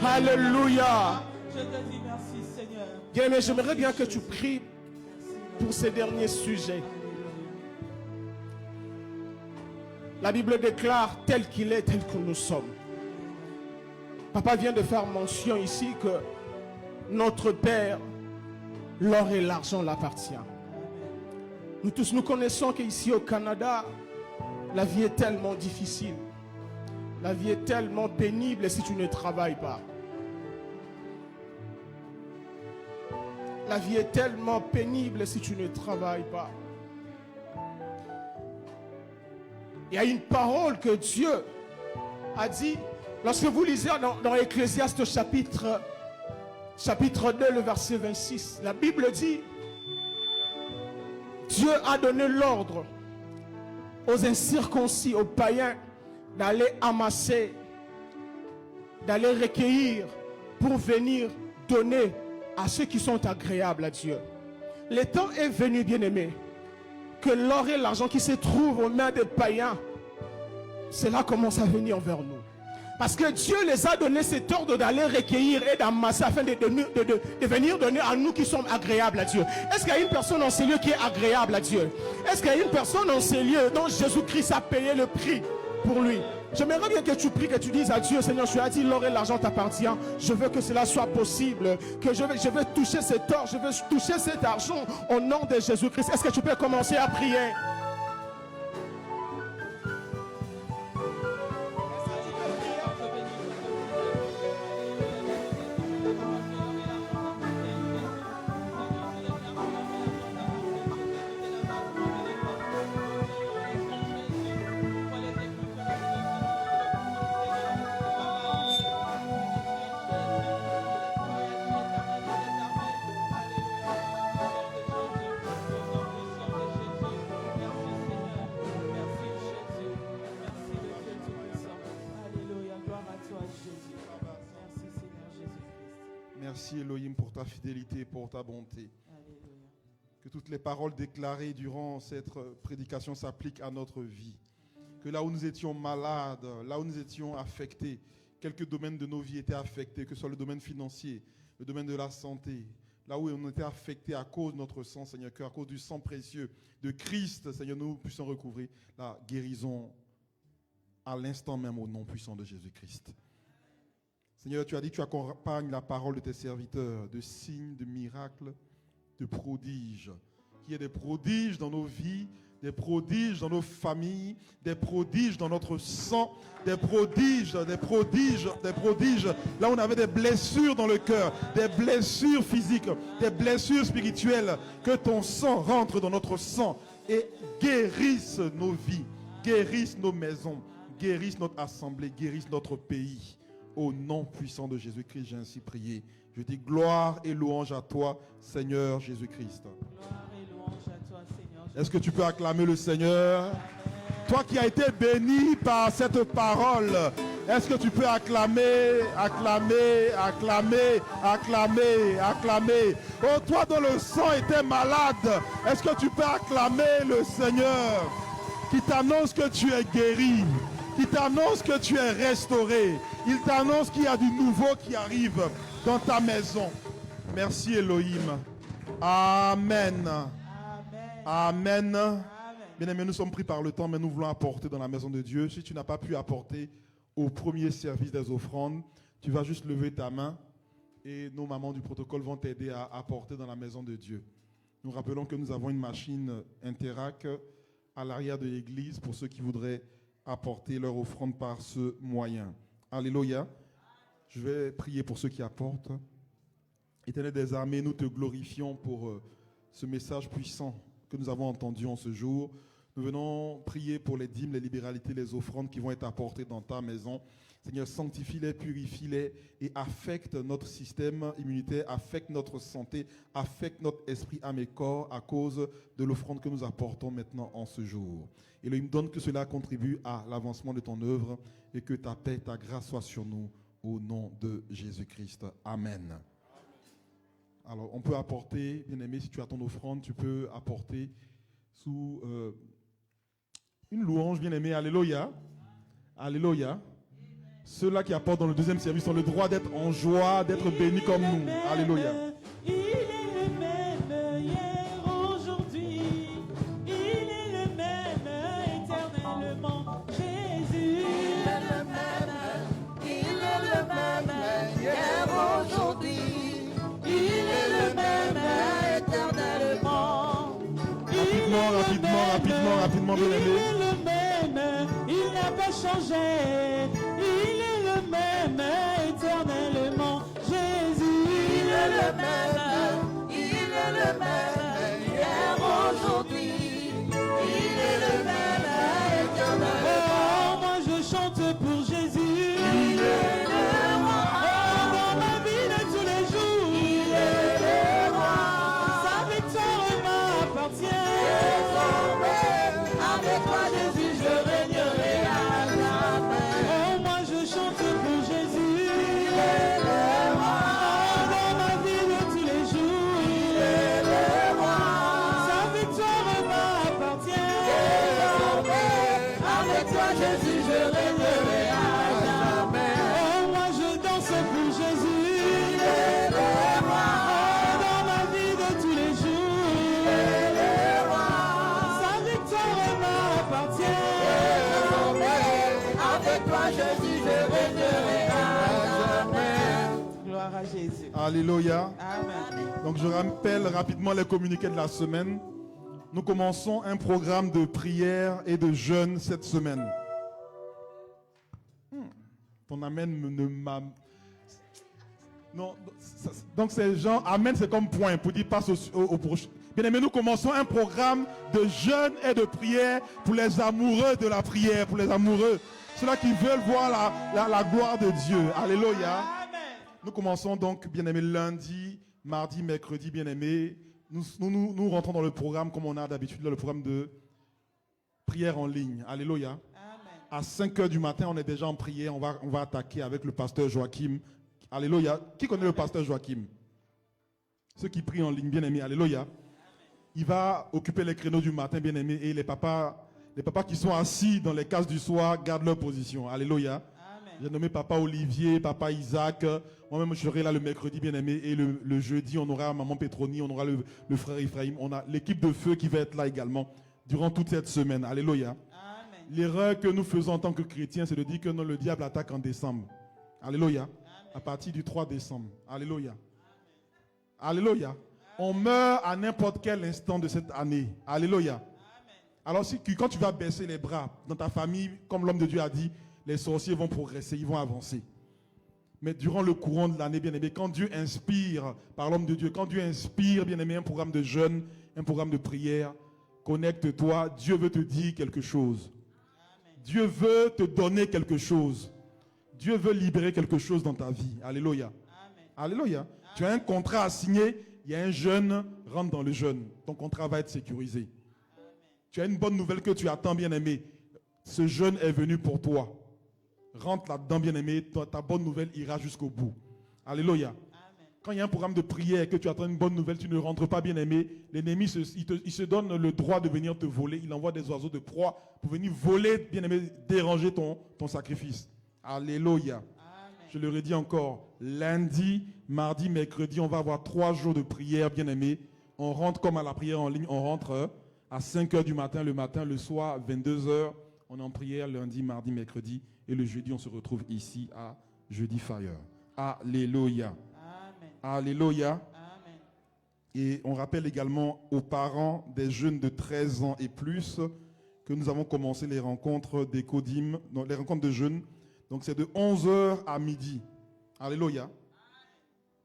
Alléluia. Je te dis merci, Seigneur. Bien-aimé, j'aimerais bien que tu pries pour ces derniers sujets. La Bible déclare tel qu'il est, tel que nous sommes. Papa vient de faire mention ici que notre Père, l'or et l'argent l'appartient. Nous tous nous connaissons qu'ici au Canada, la vie est tellement difficile. La vie est tellement pénible si tu ne travailles pas. La vie est tellement pénible si tu ne travailles pas. Il y a une parole que Dieu a dit, lorsque vous lisez dans Ecclésiaste chapitre 2, le verset 26, la Bible dit, Dieu a donné l'ordre aux incirconcis, aux païens, d'aller amasser, d'aller recueillir pour venir donner à ceux qui sont agréables à Dieu. Le temps est venu, bien-aimé, que l'or et l'argent qui se trouvent aux mains des païens, cela commence à venir vers nous. Parce que Dieu les a donné cet ordre d'aller recueillir et d'amasser afin de venir donner à nous qui sommes agréables à Dieu. Est-ce qu'il y a une personne dans ces lieux qui est agréable à Dieu? Est-ce qu'il y a une personne dans ces lieux dont Jésus-Christ a payé le prix pour lui? J'aimerais bien que tu pries, que tu dises à Dieu, Seigneur, tu as dit l'or et l'argent t'appartient. Je veux que cela soit possible. Que je veux toucher cet or, je veux toucher cet argent au nom de Jésus-Christ. Est-ce que tu peux commencer à prier? Merci Elohim pour ta fidélité et pour ta bonté. Alléluia. Que toutes les paroles déclarées durant cette prédication s'appliquent à notre vie. Que là où nous étions malades, là où nous étions affectés, quelques domaines de nos vies étaient affectés, que ce soit le domaine financier, le domaine de la santé, là où on était affectés à cause de notre sang, Seigneur, qu'à cause du sang précieux de Christ, Seigneur, nous puissions recouvrir la guérison à l'instant même au nom puissant de Jésus-Christ. Seigneur, tu as dit que tu accompagnes la parole de tes serviteurs de signes, de miracles, de prodiges. Qu'il y ait des prodiges dans nos vies, des prodiges dans nos familles, des prodiges dans notre sang, des prodiges. Là où on avait des blessures dans le cœur, des blessures physiques, des blessures spirituelles, que ton sang rentre dans notre sang et guérisse nos vies, guérisse nos maisons, guérisse notre assemblée, guérisse notre pays. Au nom puissant de Jésus-Christ, j'ai ainsi prié. Je dis gloire et louange à toi, Seigneur Jésus-Christ. Gloire et louange à toi, Seigneur. Est-ce que tu peux acclamer le Seigneur? Toi qui as été béni par cette parole, est-ce que tu peux acclamer, acclamer, acclamer, acclamer, acclamer? Oh, toi dont le sang était malade, est-ce que tu peux acclamer le Seigneur qui t'annonce que tu es guéri, qui t'annonce que tu es restauré? Il t'annonce qu'il y a du nouveau qui arrive dans ta maison. Merci Elohim. Amen. Amen. Bien-aimés, nous sommes pris par le temps, mais nous voulons apporter dans la maison de Dieu. Si tu n'as pas pu apporter au premier service des offrandes, tu vas juste lever ta main et nos mamans du protocole vont t'aider à apporter dans la maison de Dieu. Nous rappelons que nous avons une machine Interac à l'arrière de l'église pour ceux qui voudraient apporter leur offrande par ce moyen. Alléluia. Je vais prier pour ceux qui apportent. Éternel des armées, nous te glorifions pour ce message puissant que nous avons entendu en ce jour. Nous venons prier pour les dîmes, les libéralités, les offrandes qui vont être apportées dans ta maison. Seigneur, sanctifie-les, purifie-les et affecte notre système immunitaire, affecte notre santé, affecte notre esprit, âme et corps à cause de l'offrande que nous apportons maintenant en ce jour. Et il me donne que cela contribue à l'avancement de ton œuvre et que ta paix, ta grâce soit sur nous au nom de Jésus-Christ. Amen. Alors, on peut apporter, bien-aimé, si tu as ton offrande, tu peux apporter sous une louange, bien-aimé. Alléluia. Alléluia. Ceux-là qui apportent dans le deuxième service ont le droit d'être en joie, d'être bénis comme nous. Alléluia. Il est le même hier, aujourd'hui. Il est le même éternellement. Jésus. Il est le même hier, aujourd'hui. Il est le même éternellement. Rapidement, bien aimé. Il est le même, il n'a pas changé. Il est le même éternellement. Jésus. Il est le même hier, aujourd'hui. Il est le même éternellement. Oh, moi je chante pour Jésus. Il est le roi. Oh, dans ma vie de tous les jours. Il est le roi. Sa victoire m'appartient. Avec toi, Jésus, je régnerai à jamais. Oh, moi je chante pour Jésus. Il est le roi. Oh, dans ma vie de tous les jours. Il est le roi. Sa victoire m'appartient. Avec toi, Jésus, je régnerai à jamais. Oh, moi je danse pour Jésus. Il est le roi. Oh, dans ma vie de tous les jours. Il est le roi. Sa victoire m'appartient. Avec toi, Jésus, je régnerai à jamais. Gloire à Jésus. Alléluia. Amen. Donc je rappelle rapidement les communiqués de la semaine. Nous commençons un programme de prière et de jeûne cette semaine. Ton amen ne m'a... Non, donc c'est genre, amen c'est comme point pour dire passe au prochain. Bien aimé, nous commençons un programme de jeûne et de prière pour les amoureux de la prière, pour les amoureux, ceux-là qui veulent voir la gloire de Dieu. Alléluia. Nous commençons donc, bien aimé, lundi, mardi, mercredi, bien aimé. Nous rentrons dans le programme comme on a d'habitude, dans le programme de prière en ligne. Alléluia. Amen. À 5 h du matin, on est déjà en prière. On va attaquer avec le pasteur Joachim. Alléluia. Qui connaît le pasteur Joachim? Ceux qui prient en ligne, bien aimé. Alléluia. Il va occuper les créneaux du matin, bien aimé. Et les papas qui sont assis dans les cases du soir gardent leur position. Alléluia. Amen. J'ai nommé papa Olivier, papa Isaac. Moi-même, je serai là le mercredi, bien aimé. Et le jeudi, on aura maman Petroni, on aura le frère Ephraim. On a l'équipe de feu qui va être là également durant toute cette semaine. Alléluia. Amen. L'erreur que nous faisons en tant que chrétiens, c'est de dire que non, le diable attaque en décembre. Alléluia. à partir du 3 décembre. Alléluia. Alléluia. On meurt à n'importe quel instant de cette année. Alléluia. Alors quand tu vas baisser les bras dans ta famille, comme l'homme de Dieu a dit, les sorciers vont progresser, ils vont avancer. Mais durant le courant de l'année, bien-aimé, quand Dieu inspire par l'homme de Dieu, quand Dieu inspire, bien-aimé, un programme de jeûne, un programme de prière, connecte-toi, Dieu veut te dire quelque chose. Dieu veut te donner quelque chose. Dieu veut libérer quelque chose dans ta vie. Alléluia. Amen. Alléluia. Tu as un contrat à signer, il y a un jeûne, rentre dans le jeûne. Ton contrat va être sécurisé. Amen. Tu as une bonne nouvelle que tu attends, bien-aimé. Ce jeûne est venu pour toi. Rentre là-dedans, bien-aimé. Ta bonne nouvelle ira jusqu'au bout. Alléluia. Amen. Quand il y a un programme de prière et que tu attends une bonne nouvelle, tu ne rentres pas, bien-aimé. L'ennemi, il se donne le droit de venir te voler. Il envoie des oiseaux de proie pour venir voler, bien-aimé, déranger ton sacrifice. Alléluia. Amen. Je le redis encore. Lundi, mardi, mercredi, on va avoir 3 jours de prière, bien-aimé. On rentre comme à la prière en ligne. On rentre à 5 h du matin, le soir, 22 h. On est en prière lundi, mardi, mercredi. Et le jeudi, on se retrouve ici à Jeudi Fire. Alléluia. Amen. Alléluia. Amen. Et on rappelle également aux parents des jeunes de 13 ans et plus que nous avons commencé les rencontres d'Ecodim, les rencontres de jeunes. Donc c'est de 11 h à midi. Alléluia.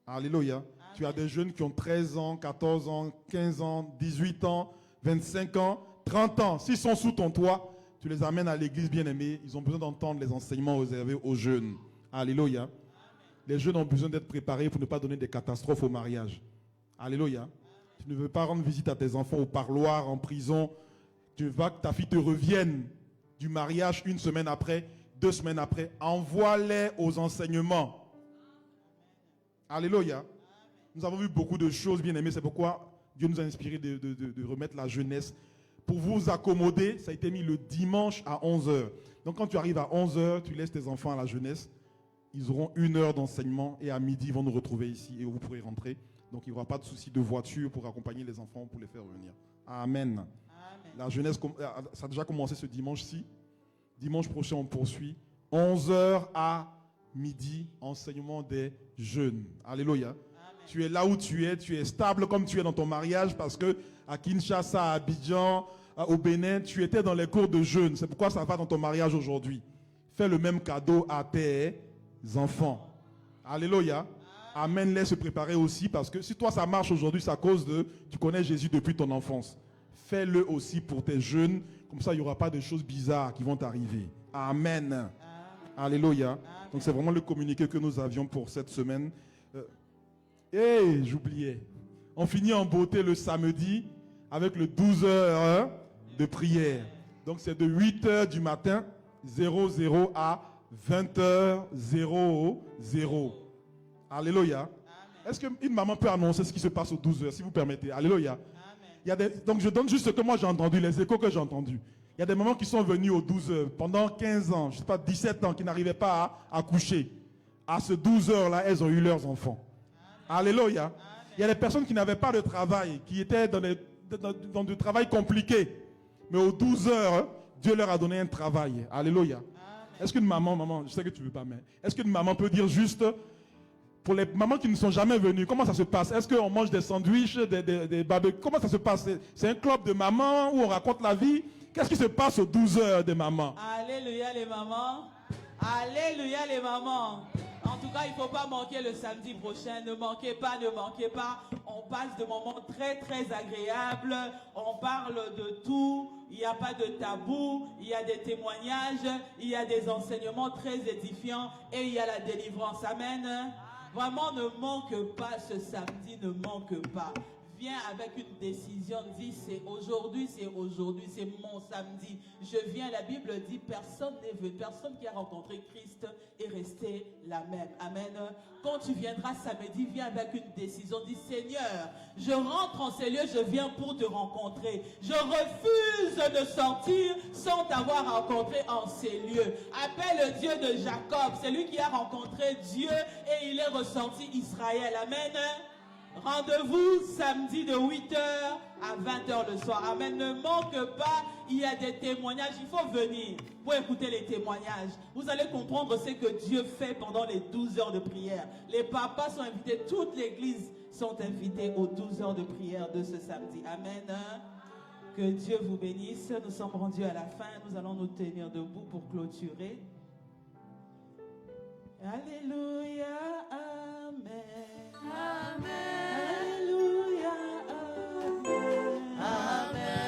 Alléluia. Amen. Tu as des jeunes qui ont 13 ans, 14 ans, 15 ans, 18 ans, 25 ans, 30 ans. S'ils sont sous ton toit, tu les amènes à l'église, bien-aimés. Ils ont besoin d'entendre les enseignements réservés aux jeunes. Alléluia. Amen. Les jeunes ont besoin d'être préparés pour ne pas donner des catastrophes au mariage. Alléluia. Amen. Tu ne veux pas rendre visite à tes enfants au parloir, en prison. Tu veux que ta fille te revienne du mariage 1 semaine après, 2 semaines après. Envoie-les aux enseignements. Alléluia. Amen. Nous avons vu beaucoup de choses, bien-aimés. C'est pourquoi Dieu nous a inspiré de remettre la jeunesse. Pour vous accommoder, ça a été mis le dimanche à 11 h. Donc quand tu arrives à 11 h, tu laisses tes enfants à la jeunesse. Ils auront 1 heure d'enseignement et à midi, ils vont nous retrouver ici et vous pourrez rentrer. Donc il n'y aura pas de souci de voiture pour accompagner les enfants, pour les faire venir. Amen. Amen. La jeunesse, ça a déjà commencé ce dimanche-ci. Dimanche prochain, on poursuit. 11 h à midi, enseignement des jeunes. Alléluia. Amen. Tu es là où tu es stable comme tu es dans ton mariage parce que à Kinshasa, à Abidjan, au Bénin, tu étais dans les cours de jeûne. C'est pourquoi ça va dans ton mariage aujourd'hui. Fais le même cadeau à tes enfants. Alléluia. Amène-les se préparer aussi parce que si toi ça marche aujourd'hui, c'est à cause de tu connais Jésus depuis ton enfance. Fais-le aussi pour tes jeunes. Comme ça, il n'y aura pas de choses bizarres qui vont t'arriver. Amen. Amen. Alléluia. Amen. Donc c'est vraiment le communiqué que nous avions pour cette semaine. J'oubliais. On finit en beauté le samedi avec le 12 h de prière. Donc c'est de 8 h du matin 00 à 20 h 00. Alléluia. Amen. Est-ce qu'une maman peut annoncer ce qui se passe aux 12 h, si vous permettez? Alléluia. Donc je donne juste ce que moi j'ai entendu, les échos que j'ai entendus. Il y a des mamans qui sont venues aux 12 h pendant 15 ans, je ne sais pas, 17 ans, qui n'arrivaient pas à accoucher. À ce 12 h là, elles ont eu leurs enfants. Amen. Alléluia. Amen. Il y a des personnes qui n'avaient pas de travail, qui étaient dans du travail compliqué. Mais aux 12 h, Dieu leur a donné un travail. Alléluia. Amen. Est-ce qu'une maman, je sais que tu ne veux pas, mais est-ce qu'une maman peut dire juste, pour les mamans qui ne sont jamais venues, comment ça se passe? Est-ce qu'on mange des sandwichs, des barbecues? Comment ça se passe? C'est un club de mamans où on raconte la vie? Qu'est-ce qui se passe aux 12 h des mamans? Alléluia les mamans. Alléluia les mamans. En tout cas, il ne faut pas manquer le samedi prochain. Ne manquez pas, ne manquez pas. On passe de moments très, très agréables. On parle de tout. Il n'y a pas de tabou. Il y a des témoignages. Il y a des enseignements très édifiants. Et il y a la délivrance. Amen. Vraiment, ne manque pas ce samedi. Ne manque pas. Viens avec une décision, dis c'est aujourd'hui, c'est mon samedi. Je viens, la Bible dit, personne n'est venu, personne qui a rencontré Christ est resté la même. Amen. Quand tu viendras samedi, viens avec une décision, dis Seigneur, je rentre en ces lieux, je viens pour te rencontrer. Je refuse de sortir sans t'avoir rencontré en ces lieux. Appelle le Dieu de Jacob, c'est lui qui a rencontré Dieu et il est ressorti Israël. Amen. Rendez-vous samedi de 8 h à 20 h le soir. Amen. Ne manque pas il y a des témoignages. Il faut venir pour écouter les témoignages. Vous allez comprendre ce que Dieu fait pendant les 12 heures de prière. Les papas sont invités, toute l'église sont invités aux 12 heures de prière de ce samedi. Amen. Que Dieu vous bénisse. Nous sommes rendus à la fin. Nous allons nous tenir debout pour clôturer. Alléluia. Amen. Amen. Alléluia. Amen.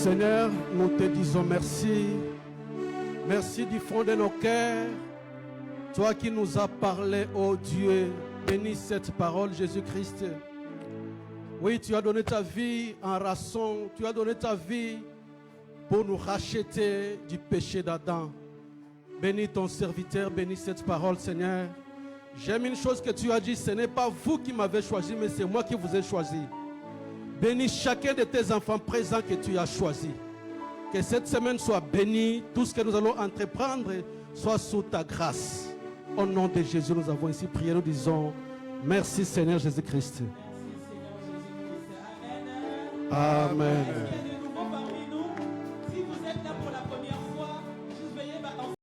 Seigneur, nous te disons merci. Merci du fond de nos cœurs. Toi qui nous as parlé, oh Dieu, bénis cette parole, Jésus-Christ. Oui, tu as donné ta vie en rançon. Tu as donné ta vie pour nous racheter du péché d'Adam. Bénis ton serviteur, bénis cette parole, Seigneur. J'aime une chose que tu as dit, ce n'est pas vous qui m'avez choisi, mais c'est moi qui vous ai choisi. Bénis chacun de tes enfants présents que tu as choisis. Que cette semaine soit bénie. Tout ce que nous allons entreprendre soit sous ta grâce. Au nom de Jésus, nous avons ici prié. Nous disons merci Seigneur Jésus-Christ. Merci Seigneur Jésus-Christ. Amen. Amen.